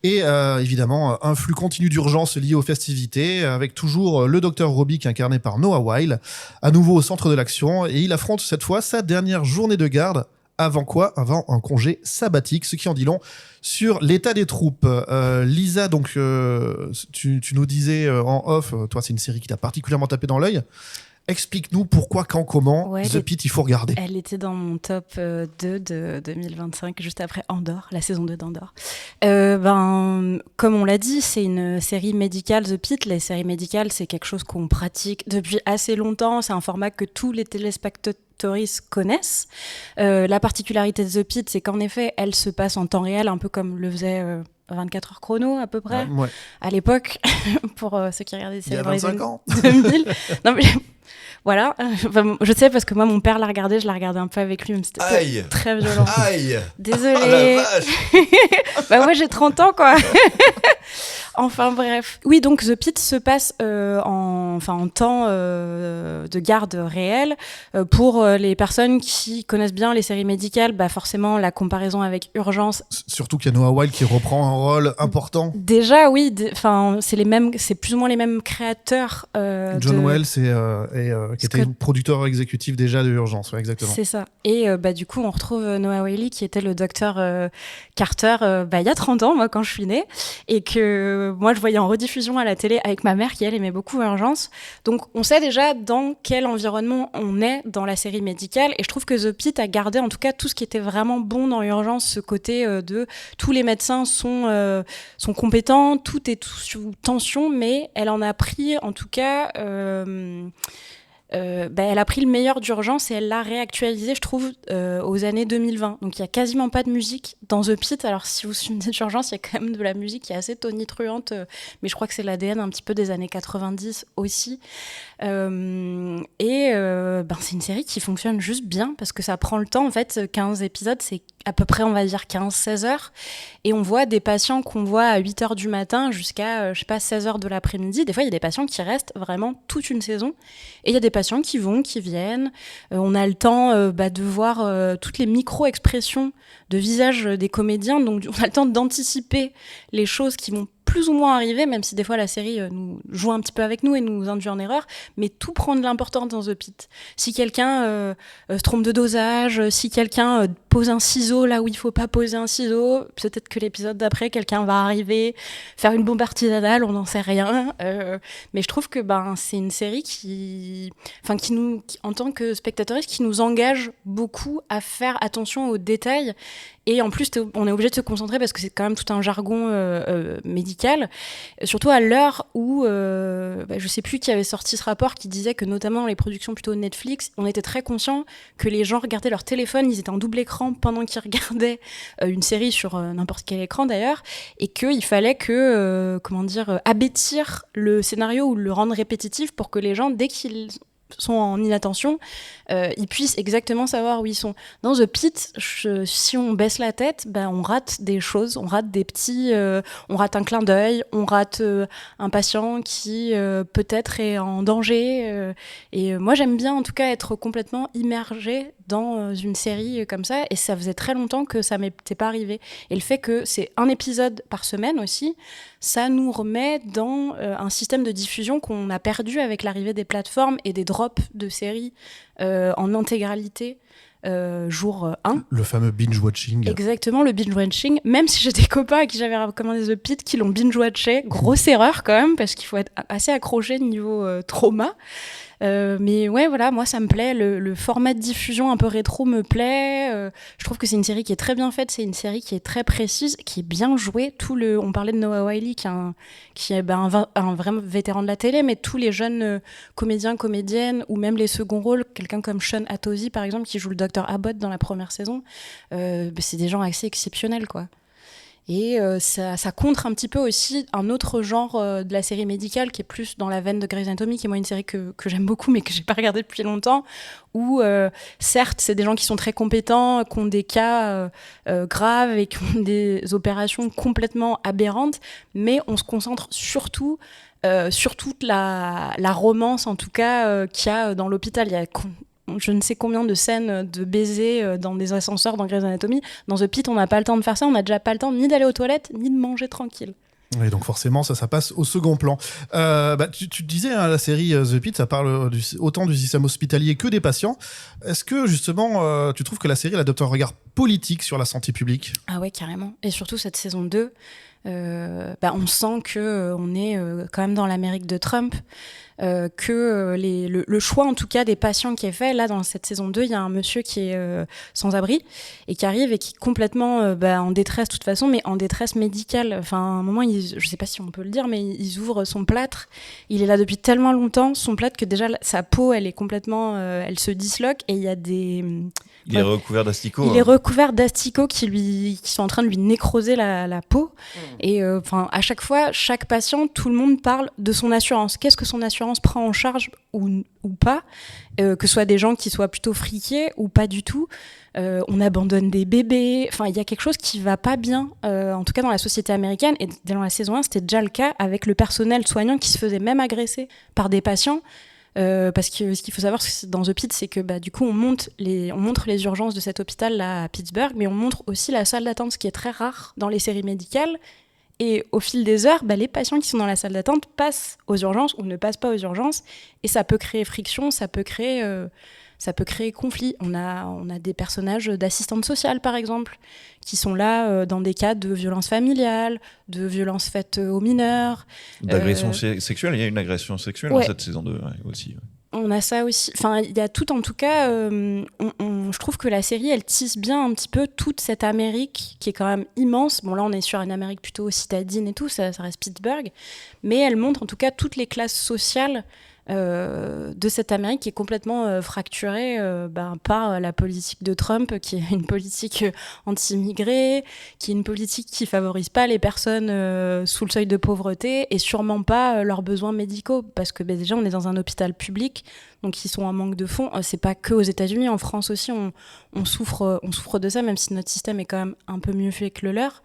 Et évidemment, un flux continu d'urgence lié aux festivités, avec toujours le Dr Robic incarné par Noah Wyle, à nouveau au centre de l'action. Et il affronte cette fois sa dernière journée de garde. Avant quoi? Avant un congé sabbatique, ce qui en dit long sur l'état des troupes. Lisa, donc, tu nous disais en off, toi, c'est une série qui t'a particulièrement tapé dans l'œil. Explique-nous pourquoi, quand, comment, The Pitt, il faut regarder. Elle était dans mon top 2 de 2025, juste après Andor, la saison 2 d'Andor. Comme on l'a dit, c'est une série médicale, The Pitt. Les séries médicales, c'est quelque chose qu'on pratique depuis assez longtemps. C'est un format que tous les téléspectateurs connaissent. La particularité de The Pitt, c'est qu'en effet, elle se passe en temps réel, un peu comme le faisait 24 heures chrono, à peu près, à l'époque, pour ceux qui regardaient il y a 25 ans. 2000. Non, mais voilà, je sais parce que moi, mon père l'a regardé, je l'ai regardé un peu avec lui, mais c'était très violent. Aïe. Désolée. Moi, j'ai 30 ans, quoi. Enfin bref. Oui, donc The Pitt se passe en temps de garde réel. Pour les personnes qui connaissent bien les séries médicales, forcément la comparaison avec Urgence. Surtout qu'il y a Noah Wyle qui reprend un rôle important. Déjà, oui. C'est plus ou moins les mêmes créateurs. John Wells qui était producteur exécutif déjà de Urgence, exactement. C'est ça. Et du coup, on retrouve Noah Wyle qui était le docteur Carter il y a 30 ans, moi, quand je suis née, et que moi, je voyais en rediffusion à la télé avec ma mère qui, elle, aimait beaucoup Urgence. Donc, on sait déjà dans quel environnement on est dans la série médicale. Et je trouve que The Pitt a gardé, en tout cas, tout ce qui était vraiment bon dans Urgence, ce côté de tous les médecins sont compétents, tout est sous tension, mais elle en a pris, en tout cas... elle a pris le meilleur d'Urgence et elle l'a réactualisé, je trouve, aux années 2020. Donc il n'y a quasiment pas de musique dans The Pitt. Alors si vous suivez d'Urgence, il y a quand même de la musique qui est assez tonitruante, mais je crois que c'est l'ADN un petit peu des années 90 aussi. C'est une série qui fonctionne juste bien parce que ça prend le temps. En fait, 15 épisodes, c'est à peu près, on va dire, 15-16 heures. Et on voit des patients qu'on voit à 8 heures du matin jusqu'à, 16 heures de l'après-midi. Des fois, il y a des patients qui restent vraiment toute une saison. Et il y a des patients qui vont, qui viennent. On a le temps de voir toutes les micro-expressions de visage des comédiens. Donc, on a le temps d'anticiper les choses qui vont plus ou moins arriver, même si des fois la série nous joue un petit peu avec nous et nous induit en erreur, mais tout prend de l'importance dans The Pitt. Si quelqu'un se trompe de dosage, si quelqu'un pose un ciseau là où il faut pas poser un ciseau, peut-être que l'épisode d'après, quelqu'un va arriver, faire une bombe artisanale, on n'en sait rien. Mais je trouve que c'est une série qui nous, en tant que spectatrice, qui nous engage beaucoup à faire attention aux détails. Et en plus, on est obligé de se concentrer parce que c'est quand même tout un jargon médical. Surtout à l'heure où, je sais plus qui avait sorti ce rapport qui disait que notamment dans les productions plutôt Netflix, on était très conscient que les gens regardaient leur téléphone, ils étaient en double écran pendant qu'ils regardaient une série sur n'importe quel écran d'ailleurs, et qu'il fallait que, abêtir le scénario ou le rendre répétitif pour que les gens, dès qu'ils sont en inattention, ils puissent exactement savoir où ils sont. Dans The Pitt, si on baisse la tête, on rate des choses, on rate des petits, on rate un clin d'œil, on rate un patient qui peut-être est en danger. Et moi, j'aime bien en tout cas être complètement immergée dans une série comme ça, et ça faisait très longtemps que ça m'était pas arrivé. Et le fait que c'est un épisode par semaine aussi, ça nous remet dans un système de diffusion qu'on a perdu avec l'arrivée des plateformes et des drops de séries en intégralité jour 1. Le fameux binge-watching. Exactement, le binge-watching. Même si j'ai des copains à qui j'avais recommandé The Pitt qui l'ont binge-watché, grosse erreur quand même, parce qu'il faut être assez accroché niveau trauma. Mais ouais, voilà, moi ça me plaît, le format de diffusion un peu rétro me plaît. Je trouve que c'est une série qui est très bien faite, c'est une série qui est très précise, qui est bien jouée. On parlait de Noah Wyle qui est un vrai vétéran de la télé, mais tous les jeunes comédiens, comédiennes, ou même les seconds rôles, quelqu'un comme Sean Atozzi par exemple, qui joue le Dr Abbott dans la première saison, c'est des gens assez exceptionnels, quoi. Et ça contre un petit peu aussi un autre genre de la série médicale qui est plus dans la veine de Grey's Anatomy, qui est moi une série que j'aime beaucoup mais que j'ai pas regardée depuis longtemps, où certes c'est des gens qui sont très compétents, qui ont des cas graves et qui ont des opérations complètement aberrantes, mais on se concentre surtout sur toute la romance en tout cas qu'il y a dans l'hôpital. Il y a je ne sais combien de scènes de baisers dans des ascenseurs dans Grey's Anatomy. Dans The Pitt, on n'a pas le temps de faire ça, on n'a déjà pas le temps ni d'aller aux toilettes, ni de manger tranquille. Oui, donc forcément, ça passe au second plan. Tu disais, la série The Pitt, ça parle autant du système hospitalier que des patients. Est-ce que, justement, tu trouves que la série elle adopte un regard politique sur la santé publique ? Ah ouais, carrément. Et surtout cette saison 2, on sent qu'on est quand même dans l'Amérique de Trump. Que le choix en tout cas des patients qui est fait, là dans cette saison 2 il y a un monsieur qui est sans abri et qui arrive et qui est complètement en détresse de toute façon, mais en détresse médicale. Enfin à un moment je sais pas si on peut le dire, mais ils ouvrent son plâtre, il est là depuis tellement longtemps, son plâtre, que déjà sa peau elle est complètement elle se disloque, et il y a des il est recouvert d'asticots. Il est recouvert d'asticots qui sont en train de lui nécroser la peau. Et à chaque fois, chaque patient, tout le monde parle de son assurance. Qu'est-ce que son assurance prend en charge ou pas, que ce soit des gens qui soient plutôt friqués ou pas du tout. On abandonne des bébés. Enfin, il y a quelque chose qui va pas bien, en tout cas dans la société américaine. Et dans la saison 1, c'était déjà le cas avec le personnel soignant qui se faisait même agresser par des patients. Parce que ce qu'il faut savoir dans The Pitt, c'est que du coup on montre les urgences de cet hôpital là à Pittsburgh, mais on montre aussi la salle d'attente, ce qui est très rare dans les séries médicales. Et au fil des heures, les patients qui sont dans la salle d'attente passent aux urgences ou ne passent pas aux urgences, et ça peut créer friction, ça peut créer conflit. On a des personnages d'assistantes sociales, par exemple, qui sont là dans des cas de violences familiales, de violences faites aux mineurs. D'agression sexuelle, il y a une agression sexuelle dans cette saison 2 aussi. On a ça aussi. Enfin, il y a tout, en tout cas, je trouve que la série, elle tisse bien un petit peu toute cette Amérique qui est quand même immense. Bon, là, on est sur une Amérique plutôt citadine et tout, ça reste Pittsburgh. Mais elle montre en tout cas toutes les classes sociales de cette Amérique qui est complètement fracturée par la politique de Trump, qui est une politique anti-immigrée, qui est une politique qui favorise pas les personnes sous le seuil de pauvreté, et sûrement pas leurs besoins médicaux, parce que déjà on est dans un hôpital public, donc ils sont en manque de fonds. C'est pas que aux États-Unis, en France aussi, on souffre de ça, même si notre système est quand même un peu mieux fait que le leur.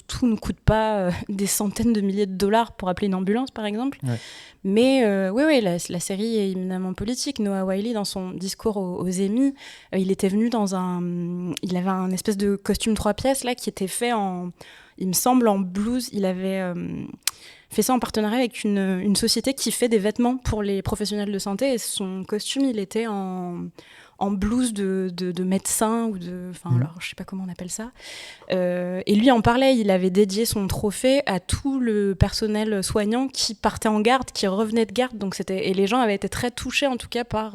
Tout ne coûte pas des centaines de milliers de dollars pour appeler une ambulance, par exemple. Ouais. Mais oui, la série est éminemment politique. Noah Wyle, dans son discours aux Emmy, il était venu il avait un espèce de costume 3 pièces là qui était fait il me semble en blouse. Il avait fait ça en partenariat avec une société qui fait des vêtements pour les professionnels de santé, et son costume, il était en blouse de médecin ou alors je sais pas comment on appelle ça. Et lui en parlait, il avait dédié son trophée à tout le personnel soignant qui partait en garde, qui revenait de garde. Donc et les gens avaient été très touchés en tout cas par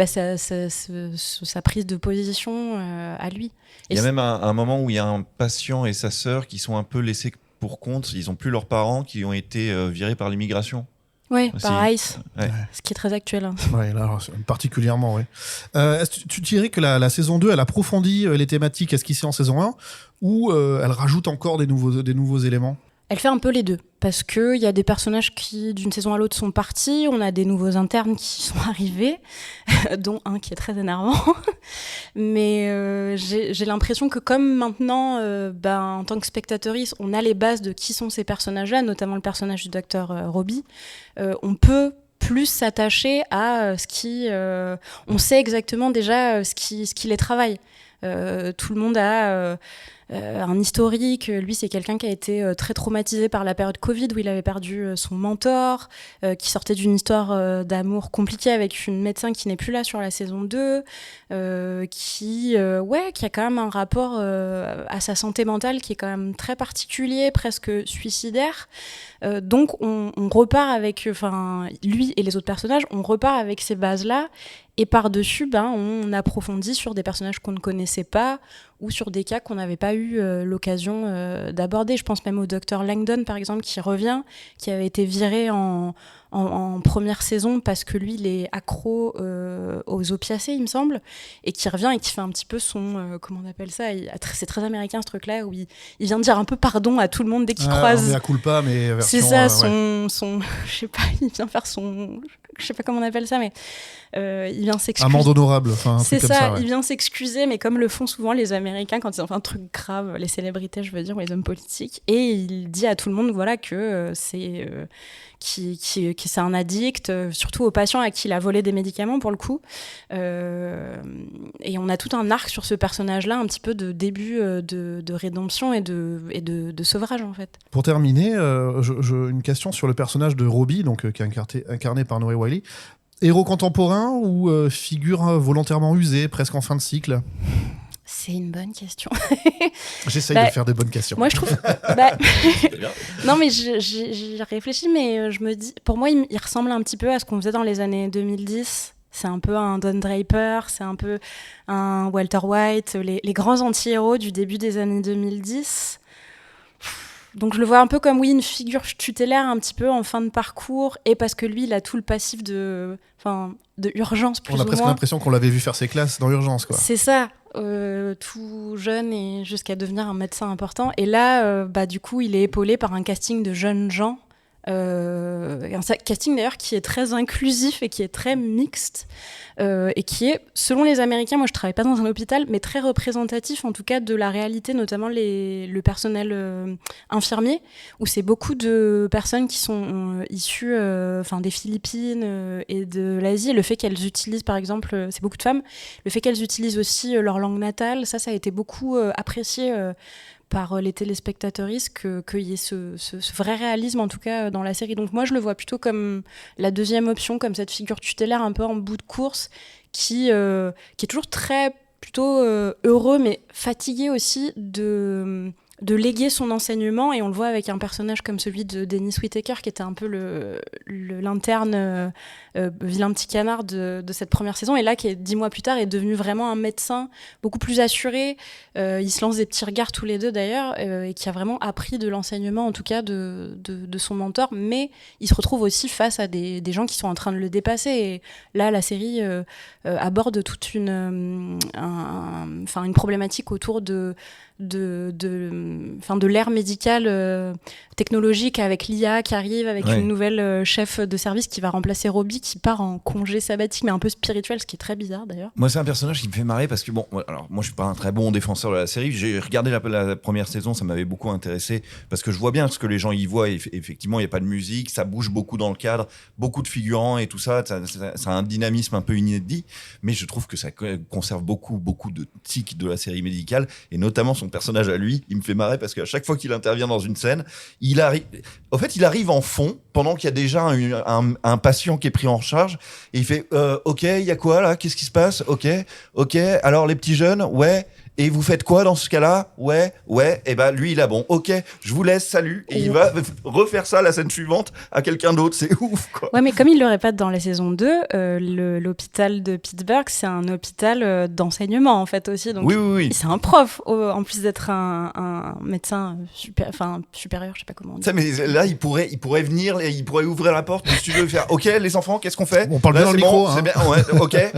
sa prise de position à lui. Il y a même un moment où il y a un patient et sa sœur qui sont un peu laissés pour compte. Ils n'ont plus leurs parents qui ont été virés par l'immigration. Oui, par ICE, ce qui est très actuel. Hein. Oui, particulièrement, oui. Est-ce que tu dirais que la saison 2, elle approfondit les thématiques esquissées en saison 1 ou elle rajoute encore des nouveaux éléments ? Elle fait un peu les deux, parce qu'il y a des personnages qui, d'une saison à l'autre, sont partis, on a des nouveaux internes qui sont arrivés, dont un qui est très énervant. Mais j'ai l'impression que comme maintenant, en tant que spectatrice, on a les bases de qui sont ces personnages-là, notamment le personnage du docteur Robbie, on peut plus s'attacher à ce qui... on sait exactement déjà ce qui les travaille. Tout le monde a... un historique. Lui, c'est quelqu'un qui a été très traumatisé par la période Covid, où il avait perdu son mentor, qui sortait d'une histoire d'amour compliquée avec une médecin qui n'est plus là sur la saison 2, qui a quand même un rapport à sa santé mentale qui est quand même très particulier, presque suicidaire. Donc on repart avec, lui et les autres personnages, on repart avec ces bases-là, et par-dessus, on approfondit sur des personnages qu'on ne connaissait pas, ou sur des cas qu'on n'avait pas eu l'occasion d'aborder. Je pense même au Dr Langdon, par exemple, qui revient, qui avait été viré en première saison parce que lui, il est accro aux opiacés, il me semble, et qui revient et qui fait un petit peu son... comment on appelle ça ? C'est très américain, ce truc-là, où il vient dire un peu pardon à tout le monde dès qu'il croise... La culpa, mais version... C'est ça, son... Je sais pas, il vient faire son... Je sais pas comment on appelle ça, mais il vient s'excuser. Amende honorable, c'est ça, il vient s'excuser, mais comme le font souvent les Américains quand ils ont fait un truc grave, les célébrités, je veux dire, ou les hommes politiques, et il dit à tout le monde, voilà, que c'est c'est un addict, surtout aux patients à qui il a volé des médicaments pour le coup. Et on a tout un arc sur ce personnage-là, un petit peu de début de rédemption et de sevrage en fait. Pour terminer, une question sur le personnage de Robbie, donc qui est incarné par Noah Wyle. Héros contemporain ou figure volontairement usée, presque en fin de cycle ? C'est une bonne question. J'essaye de faire des bonnes questions. Moi, je trouve... non, mais j'y réfléchis, mais je me dis... Pour moi, il ressemble un petit peu à ce qu'on faisait dans les années 2010. C'est un peu un Don Draper, c'est un peu un Walter White, les grands anti-héros du début des années 2010. Donc je le vois un peu comme, une figure tutélaire un petit peu en fin de parcours, et parce que lui, il a tout le passif de Urgence, plus ou moins. On a presque l'impression qu'on l'avait vu faire ses classes dans Urgence, quoi. C'est ça, tout jeune et jusqu'à devenir un médecin important. Et là, du coup, il est épaulé par un casting de jeunes gens, un casting d'ailleurs qui est très inclusif et qui est très mixte, et qui est, selon les Américains, moi je travaille pas dans un hôpital, mais très représentatif en tout cas de la réalité, notamment le personnel infirmier, où c'est beaucoup de personnes qui sont issues des Philippines et de l'Asie. Le fait qu'elles utilisent, par exemple, c'est beaucoup de femmes, le fait qu'elles utilisent aussi leur langue natale, ça a été beaucoup apprécié par les téléspectateuristes, qu'il y ait ce vrai réalisme, en tout cas, dans la série. Donc moi, je le vois plutôt comme la deuxième option, comme cette figure tutélaire un peu en bout de course, qui est toujours plutôt heureux, mais fatigué aussi de léguer son enseignement, et on le voit avec un personnage comme celui de Dennis Whittaker, qui était un peu l'interne vilain petit canard de cette première saison, et là qui 10 mois plus tard est devenu vraiment un médecin beaucoup plus assuré. Ils se lancent des petits regards tous les deux d'ailleurs, et qui a vraiment appris de l'enseignement, en tout cas de son mentor, mais il se retrouve aussi face à des gens qui sont en train de le dépasser, et là la série aborde toute une problématique autour de de l'ère médicale technologique avec l'IA qui arrive, avec une nouvelle chef de service qui va remplacer Robbie, qui part en congé sabbatique, mais un peu spirituel, ce qui est très bizarre d'ailleurs. Moi, c'est un personnage qui me fait marrer parce que, bon, alors moi, je suis pas un très bon défenseur de la série. J'ai regardé la première saison, ça m'avait beaucoup intéressé parce que je vois bien ce que les gens y voient. Et effectivement, il n'y a pas de musique, ça bouge beaucoup dans le cadre, beaucoup de figurants et tout ça. Ça a un dynamisme un peu inédit, mais je trouve que ça conserve beaucoup de tics de la série médicale et notamment son personnage à lui. Il me fait marrer parce qu'à chaque fois qu'il intervient dans une scène, il arrive en fond pendant qu'il y a déjà un patient qui est pris en charge et il fait ok, il y a quoi là, qu'est-ce qui se passe, ok, alors les petits jeunes, ouais, et vous faites quoi dans ce cas-là, ouais, et ben lui il a bon, ok, je vous laisse, salut, et il va refaire ça la scène suivante à quelqu'un d'autre, c'est ouf quoi. Ouais, mais comme il le répète dans la saison 2, l'hôpital de Pittsburgh, c'est un hôpital d'enseignement en fait aussi, donc oui. C'est un prof en plus d'être un médecin supérieur, je sais pas comment on dit. Ça, mais là il pourrait venir, il pourrait ouvrir la porte, si tu veux faire ok les enfants, qu'est-ce qu'on fait, on parle bien dans le micro, c'est bien, ouais,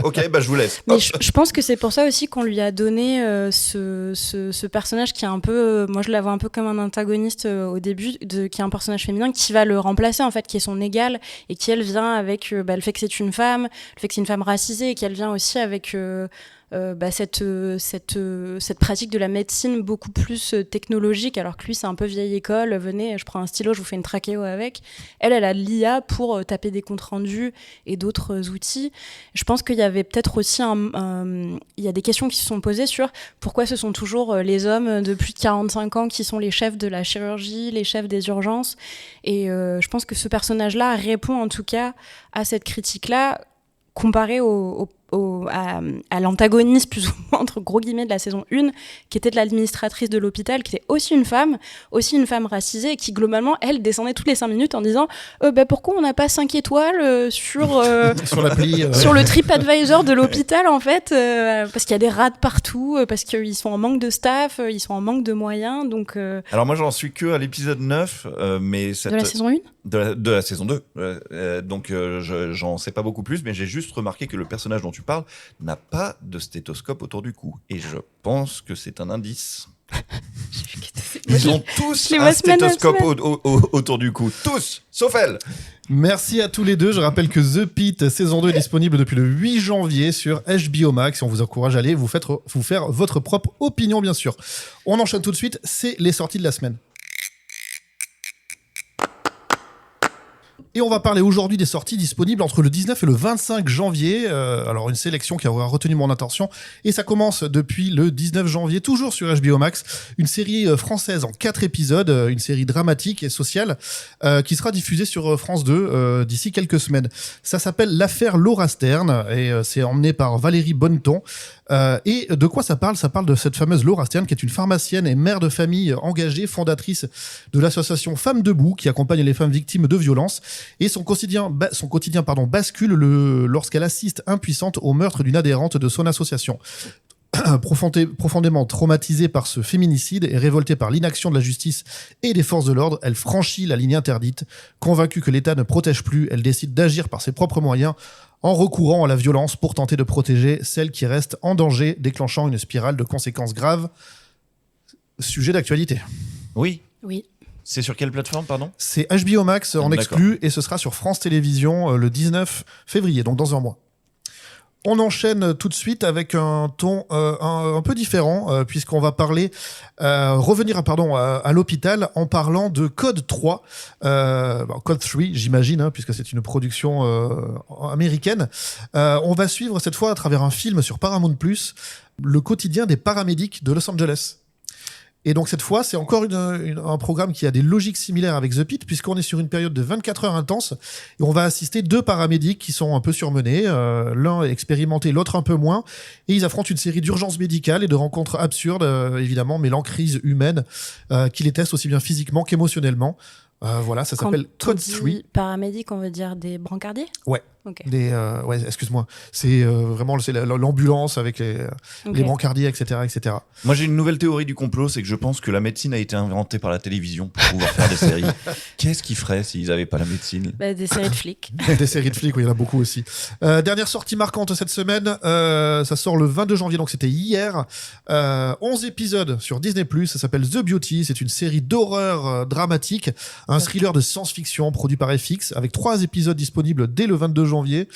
ok, bah je vous laisse. Mais je pense que c'est pour ça aussi qu'on lui a donné ce personnage qui est un peu, moi je la vois un peu comme un antagoniste au début, qui est un personnage féminin qui va le remplacer en fait, qui est son égal et qui elle vient avec le fait que c'est une femme, le fait que c'est une femme racisée et qu'elle vient aussi avec cette pratique de la médecine beaucoup plus technologique, alors que lui c'est un peu vieille école, venez je prends un stylo, je vous fais une trachéo avec. Elle a l'IA pour taper des comptes rendus et d'autres outils. Je pense qu'il y avait peut-être aussi il y a des questions qui se sont posées sur pourquoi ce sont toujours les hommes de plus de 45 ans qui sont les chefs de la chirurgie, les chefs des urgences, et je pense que ce personnage-là répond en tout cas à cette critique-là comparé à l'antagoniste plus ou moins entre gros guillemets de la saison 1, qui était de l'administratrice de l'hôpital, qui était aussi une femme racisée, et qui globalement elle descendait toutes les 5 minutes en disant pourquoi on n'a pas 5 étoiles sur sur l'appli sur le TripAdvisor de l'hôpital en fait, parce qu'il y a des rats partout, parce qu'ils sont en manque de staff, ils sont en manque de moyens, donc Alors moi j'en suis que à l'épisode 9, mais de la saison 1 de la saison 2, donc j'en sais pas beaucoup plus, mais j'ai juste remarqué que le personnage dont tu parles n'a pas de stéthoscope autour du cou, et je pense que c'est un indice. Ils ont tous un stéthoscope autour du cou, tous, sauf elle. Merci à tous les deux. Je rappelle que The Pitt saison 2 est disponible depuis le 8 janvier sur HBO Max. Et on vous encourage à aller vous faire votre propre opinion, bien sûr. On enchaîne tout de suite, c'est les sorties de la semaine. Et on va parler aujourd'hui des sorties disponibles entre le 19 et le 25 janvier. Alors une sélection qui aura retenu mon attention. Et ça commence depuis le 19 janvier, toujours sur HBO Max. Une série française en 4 épisodes, une série dramatique et sociale qui sera diffusée sur France 2 d'ici quelques semaines. Ça s'appelle L'affaire Laura Stern et c'est emmené par Valérie Bonneton. Et de quoi ça parle ? Ça parle de cette fameuse Laura Stern qui est une pharmacienne et mère de famille engagée, fondatrice de l'association Femmes Debout qui accompagne les femmes victimes de violences. Et son quotidien bascule lorsqu'elle assiste impuissante au meurtre d'une adhérente de son association. Profondément traumatisée par ce féminicide et révoltée par l'inaction de la justice et des forces de l'ordre, elle franchit la ligne interdite. Convaincue que l'État ne protège plus, elle décide d'agir par ses propres moyens en recourant à la violence pour tenter de protéger celle qui reste en danger, déclenchant une spirale de conséquences graves. Sujet d'actualité. Oui. C'est sur quelle plateforme, pardon ? C'est HBO Max en exclu et ce sera sur France Télévisions le 19 février, donc dans un mois. On enchaîne tout de suite avec un ton un peu différent, puisqu'on va revenir à l'hôpital en parlant de Code 3. Code 3, j'imagine, puisque c'est une production américaine. On va suivre cette fois à travers un film sur Paramount+, le quotidien des paramédics de Los Angeles. Et donc cette fois, c'est encore un programme qui a des logiques similaires avec The Pitt, puisqu'on est sur une période de 24 heures intense, et on va assister 2 paramédics qui sont un peu surmenés, l'un est expérimenté, l'autre un peu moins, et ils affrontent une série d'urgences médicales et de rencontres absurdes, évidemment, mêlant crise humaine, qui les testent aussi bien physiquement qu'émotionnellement. Voilà, ça s'appelle Code 3. Paramédic, on veut dire des brancardiers ? Ouais. Okay. Excuse-moi. C'est vraiment l'ambulance avec les brancardiers, etc., etc. Moi, j'ai une nouvelle théorie du complot, c'est que je pense que la médecine a été inventée par la télévision pour pouvoir faire des séries. Qu'est-ce qu'ils feraient s'ils n'avaient pas la médecine ? Des séries de flics. Des séries de flics, oui, il y en a beaucoup aussi. Dernière sortie marquante cette semaine, ça sort le 22 janvier, donc c'était hier. 11 épisodes sur Disney+, ça s'appelle The Beauty, c'est une série d'horreur dramatique, un thriller de science-fiction produit par FX, avec 3 épisodes disponibles dès le 22 janvier.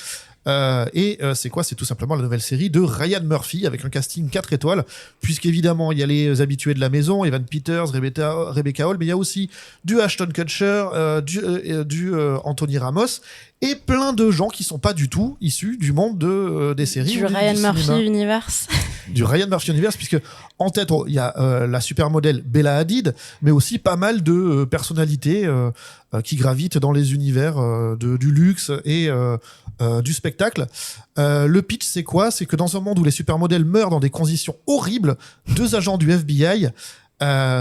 C'est quoi ? C'est tout simplement la nouvelle série de Ryan Murphy avec un casting 4 étoiles, puisqu'évidemment il y a les habitués de la maison, Evan Peters, Rebecca Hall, mais il y a aussi du Ashton Kutcher, du Anthony Ramos, et plein de gens qui sont pas du tout issus du monde des séries. Du Ryan Murphy Universe. Du Ryan Murphy Universe, puisque en tête il y a la supermodèle Bella Hadid, mais aussi pas mal de personnalités qui gravitent dans les univers du luxe et du spectacle. Le pitch, c'est quoi ? C'est que dans un monde où les supermodèles meurent dans des conditions horribles, 2 agents du FBI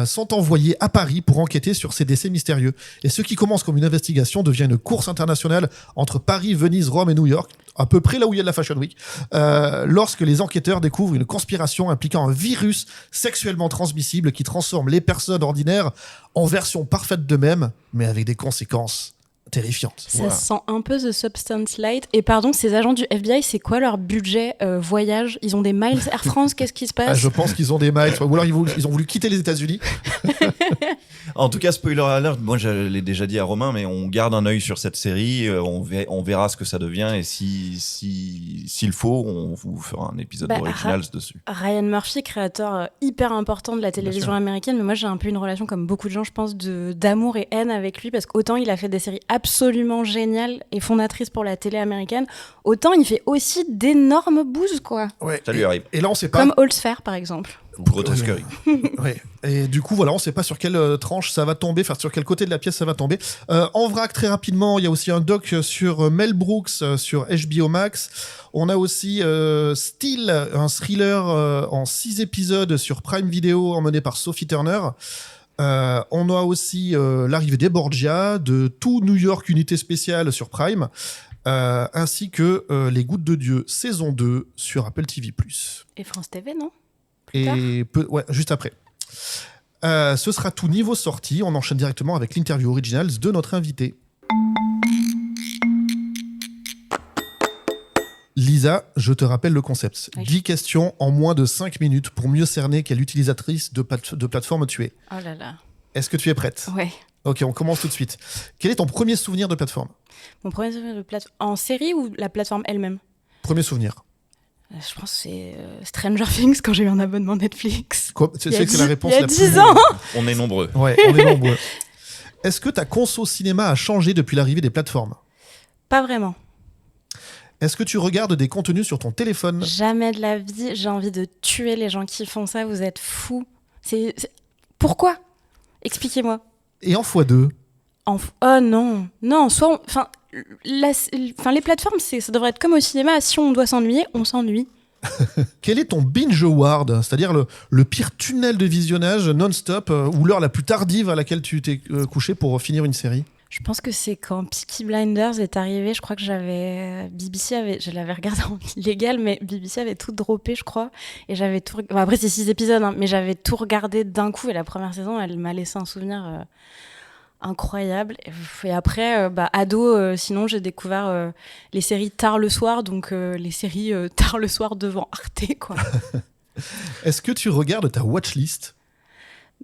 sont envoyés à Paris pour enquêter sur ces décès mystérieux. Et ce qui commence comme une investigation devient une course internationale entre Paris, Venise, Rome et New York, à peu près là où il y a de la Fashion Week, lorsque les enquêteurs découvrent une conspiration impliquant un virus sexuellement transmissible qui transforme les personnes ordinaires en version parfaite d'eux-mêmes, mais avec des conséquences terrifiante. Ça sent un peu The Substance Light. Et pardon, ces agents du FBI, c'est quoi leur budget voyage ? Ils ont des miles Air France ? Qu'est-ce qui se passe ? Je pense qu'ils ont des miles. Ou alors ils ont voulu quitter les États-Unis. En tout cas, spoiler alert, moi je l'ai déjà dit à Romain, mais on garde un œil sur cette série, on verra ce que ça devient, et s'il faut, on vous fera un épisode d'Originals dessus. Ryan Murphy, créateur hyper important de la télévision américaine, mais moi j'ai un peu une relation, comme beaucoup de gens, je pense, d'amour et haine avec lui, parce qu'autant il a fait des séries absolument géniales et fondatrices pour la télé américaine, autant il fait aussi d'énormes bouses, quoi. Ouais. Ça lui arrive. Et là, on sait pas. Comme Holzfer, par exemple. Grotesquerie. Ouais. Et du coup, voilà, on sait pas sur quelle tranche ça va tomber, enfin sur quel côté de la pièce ça va tomber. En vrac, très rapidement, il y a aussi un doc sur Mel Brooks sur HBO Max. On a aussi Steel, un thriller en 6 épisodes sur Prime Video, emmené par Sophie Turner. On a aussi l'arrivée des Borgia, de tout New York Unité Spéciale sur Prime, ainsi que Les Gouttes de Dieu, saison 2 sur Apple TV+. Et France TV, non ? Juste après. Ce sera tout niveau sortie. On enchaîne directement avec l'interview Originals de notre invité. Lisa, je te rappelle le concept. Oui. 10 questions en moins de 5 minutes pour mieux cerner quelle utilisatrice de plateforme tu es. Oh là là. Est-ce que tu es prête ? Ouais. Ok, on commence tout de suite. Quel est ton premier souvenir de plateforme ? Mon premier souvenir de plateforme en série ou la plateforme elle-même ? Premier souvenir. Je pense que c'est Stranger Things quand j'ai eu un abonnement Netflix. C'est la réponse il y a 10 ans. On est nombreux. Ouais, on est nombreux. Est-ce que ta conso cinéma a changé depuis l'arrivée des plateformes ? Pas vraiment. Est-ce que tu regardes des contenus sur ton téléphone ? Jamais de la vie. J'ai envie de tuer les gens qui font ça. Vous êtes fous. Pourquoi ? Expliquez-moi. Et en x2 ? Oh non. Non, soit... les plateformes, ça devrait être comme au cinéma. Si on doit s'ennuyer, on s'ennuie. Quel est ton binge award, c'est-à-dire le pire tunnel de visionnage non-stop ou l'heure la plus tardive à laquelle tu t'es couché pour finir une série ? Je pense que c'est quand Peaky Blinders est arrivé. Je crois que je l'avais regardé en illégal, mais BBC avait tout droppé, je crois. Et j'avais tout. Après, c'est 6 épisodes, hein, mais j'avais tout regardé d'un coup. Et la première saison, elle m'a laissé un souvenir incroyable. Et après, ado, sinon, j'ai découvert les séries tard le soir, donc les séries tard le soir devant Arte, quoi. Est-ce que tu regardes ta watchlist ?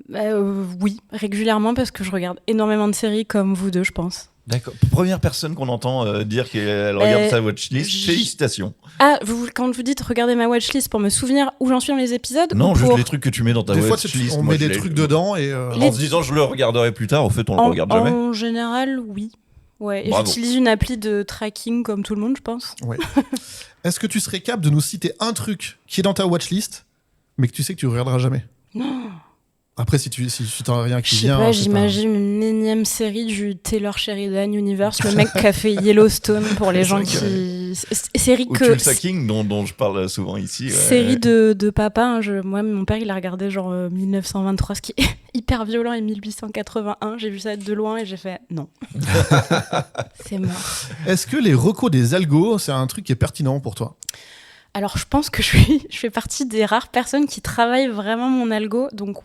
Oui, régulièrement, parce que je regarde énormément de séries comme vous deux, je pense. D'accord. Première personne qu'on entend dire qu'elle regarde sa watchlist. Félicitations. Ah, quand vous dites regarder ma watchlist pour me souvenir où j'en suis dans les épisodes ? Non, juste les trucs que tu mets dans ta watchlist. Des fois, on met des trucs dedans et... En se disant je le regarderai plus tard, au fait, on le regarde jamais. En général, oui. Ouais, et j'utilise une appli de tracking comme tout le monde, je pense. Ouais. Est-ce que tu serais capable de nous citer un truc qui est dans ta watchlist, mais que tu sais que tu ne regarderas jamais ? Non. Après, si tu t'en as rien qui vient... Je sais pas, j'imagine une énième série du Taylor Sheridan Universe, le mec qui a fait Yellowstone pour les gens qui série que... Tulsa-King, dont je parle souvent ici. Série de papa. Hein, moi, mon père, il a regardé genre 1923, ce qui est hyper violent, et 1881. J'ai vu ça de loin et j'ai fait non. C'est mort. Est-ce que les recos des algos, c'est un truc qui est pertinent pour toi ? Alors, je pense que je fais partie des rares personnes qui travaillent vraiment mon algo. Donc,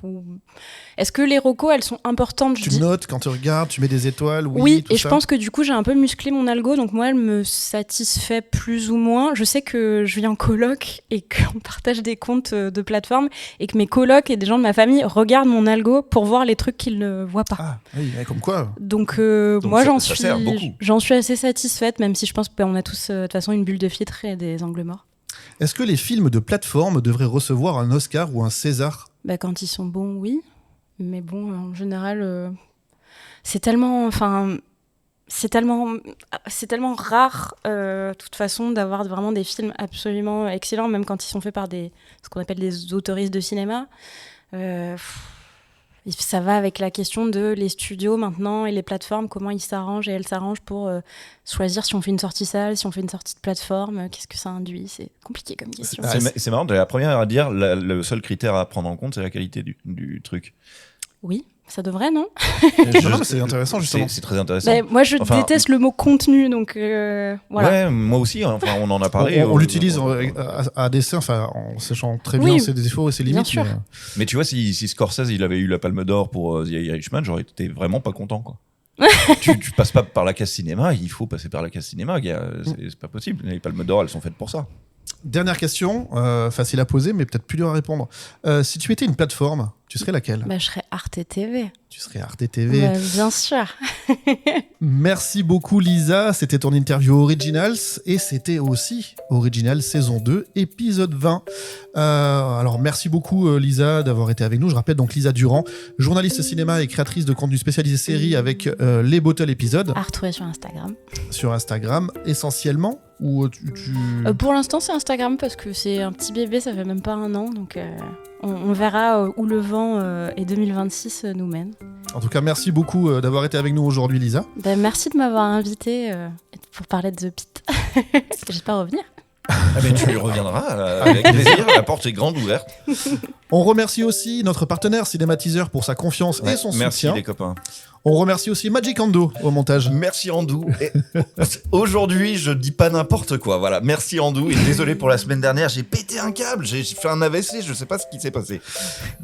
est-ce que les recos, elles sont importantes? Tu notes quand tu regardes, tu mets des étoiles? Oui, tout et ça. je pense que du coup, j'ai un peu musclé mon algo. Donc, moi, elle me satisfait plus ou moins. Je sais que je vis en coloc et qu'on partage des comptes de plateforme et que mes colocs et des gens de ma famille regardent mon algo pour voir les trucs qu'ils ne voient pas. Ah, oui, comme quoi. Donc moi, ça sert beaucoup. j'en suis assez satisfaite, même si je pense qu'on a tous de toute façon une bulle de filtre et des angles morts. Est-ce que les films de plateforme devraient recevoir un Oscar ou un César ? Quand ils sont bons, oui. Mais bon, en général, c'est tellement rare, de toute façon, d'avoir vraiment des films absolument excellents, même quand ils sont faits par ce qu'on appelle des autoristes de cinéma. Ça va avec la question de les studios maintenant et les plateformes, comment ils s'arrangent et elles s'arrangent pour choisir si on fait une sortie salle, si on fait une sortie de plateforme, qu'est-ce que ça induit. C'est compliqué comme question. C'est marrant, t'es la première à dire le seul critère à prendre en compte, c'est la qualité du truc. Oui, ça devrait, non? C'est intéressant, justement. C'est très intéressant. Moi, je déteste le mot contenu, donc voilà. Ouais, moi aussi, on en a parlé. On l'utilise à dessein, en sachant très bien ses défauts et ses limites. Bien sûr. Mais tu vois, si Scorsese il avait eu la Palme d'Or pour The Irishman, j'aurais été vraiment pas content, quoi. tu passes pas par la case cinéma, il faut passer par la case cinéma, c'est pas possible. Les Palmes d'Or, elles sont faites pour ça. Dernière question, facile à poser, mais peut-être plus dur à répondre. Si tu étais une plateforme, tu serais laquelle ? Je serais Arte TV. Tu serais Arte TV. Bien sûr. Merci beaucoup Lisa, c'était ton interview Originals et c'était aussi Original saison 2, épisode 20. Alors merci beaucoup Lisa d'avoir été avec nous. Je rappelle donc Lisa Durand, journaliste cinéma et créatrice de contenu spécialisé série avec les Bottle épisodes. À retrouver sur Instagram. Sur Instagram essentiellement ou pour l'instant c'est Instagram parce que c'est un petit bébé, ça fait même pas 1 an, donc on verra où le vent et 2026 nous mènent. En tout cas, merci beaucoup d'avoir été avec nous aujourd'hui, Lisa. Merci de m'avoir invité pour parler de The Pit. J'espère revenir. Tu reviendras avec plaisir, la porte est grande ouverte. On remercie aussi notre partenaire Cinématiseur pour sa confiance et son soutien. Merci les copains. On remercie aussi Magic Ando au montage. Merci Andou. Et aujourd'hui, je dis pas n'importe quoi. Voilà, merci Andou. Et désolé pour la semaine dernière, j'ai pété un câble, j'ai fait un AVC, je sais pas ce qui s'est passé.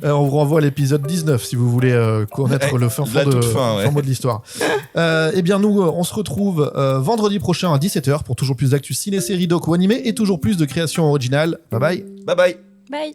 On vous renvoie à l'épisode 19 si vous voulez connaître le fin fond de l'histoire. Eh bien, nous, on se retrouve vendredi prochain à 17h pour toujours plus d'actu ciné, série, doc ou animé et toujours plus de créations originales. Bye bye. Bye bye. Bye.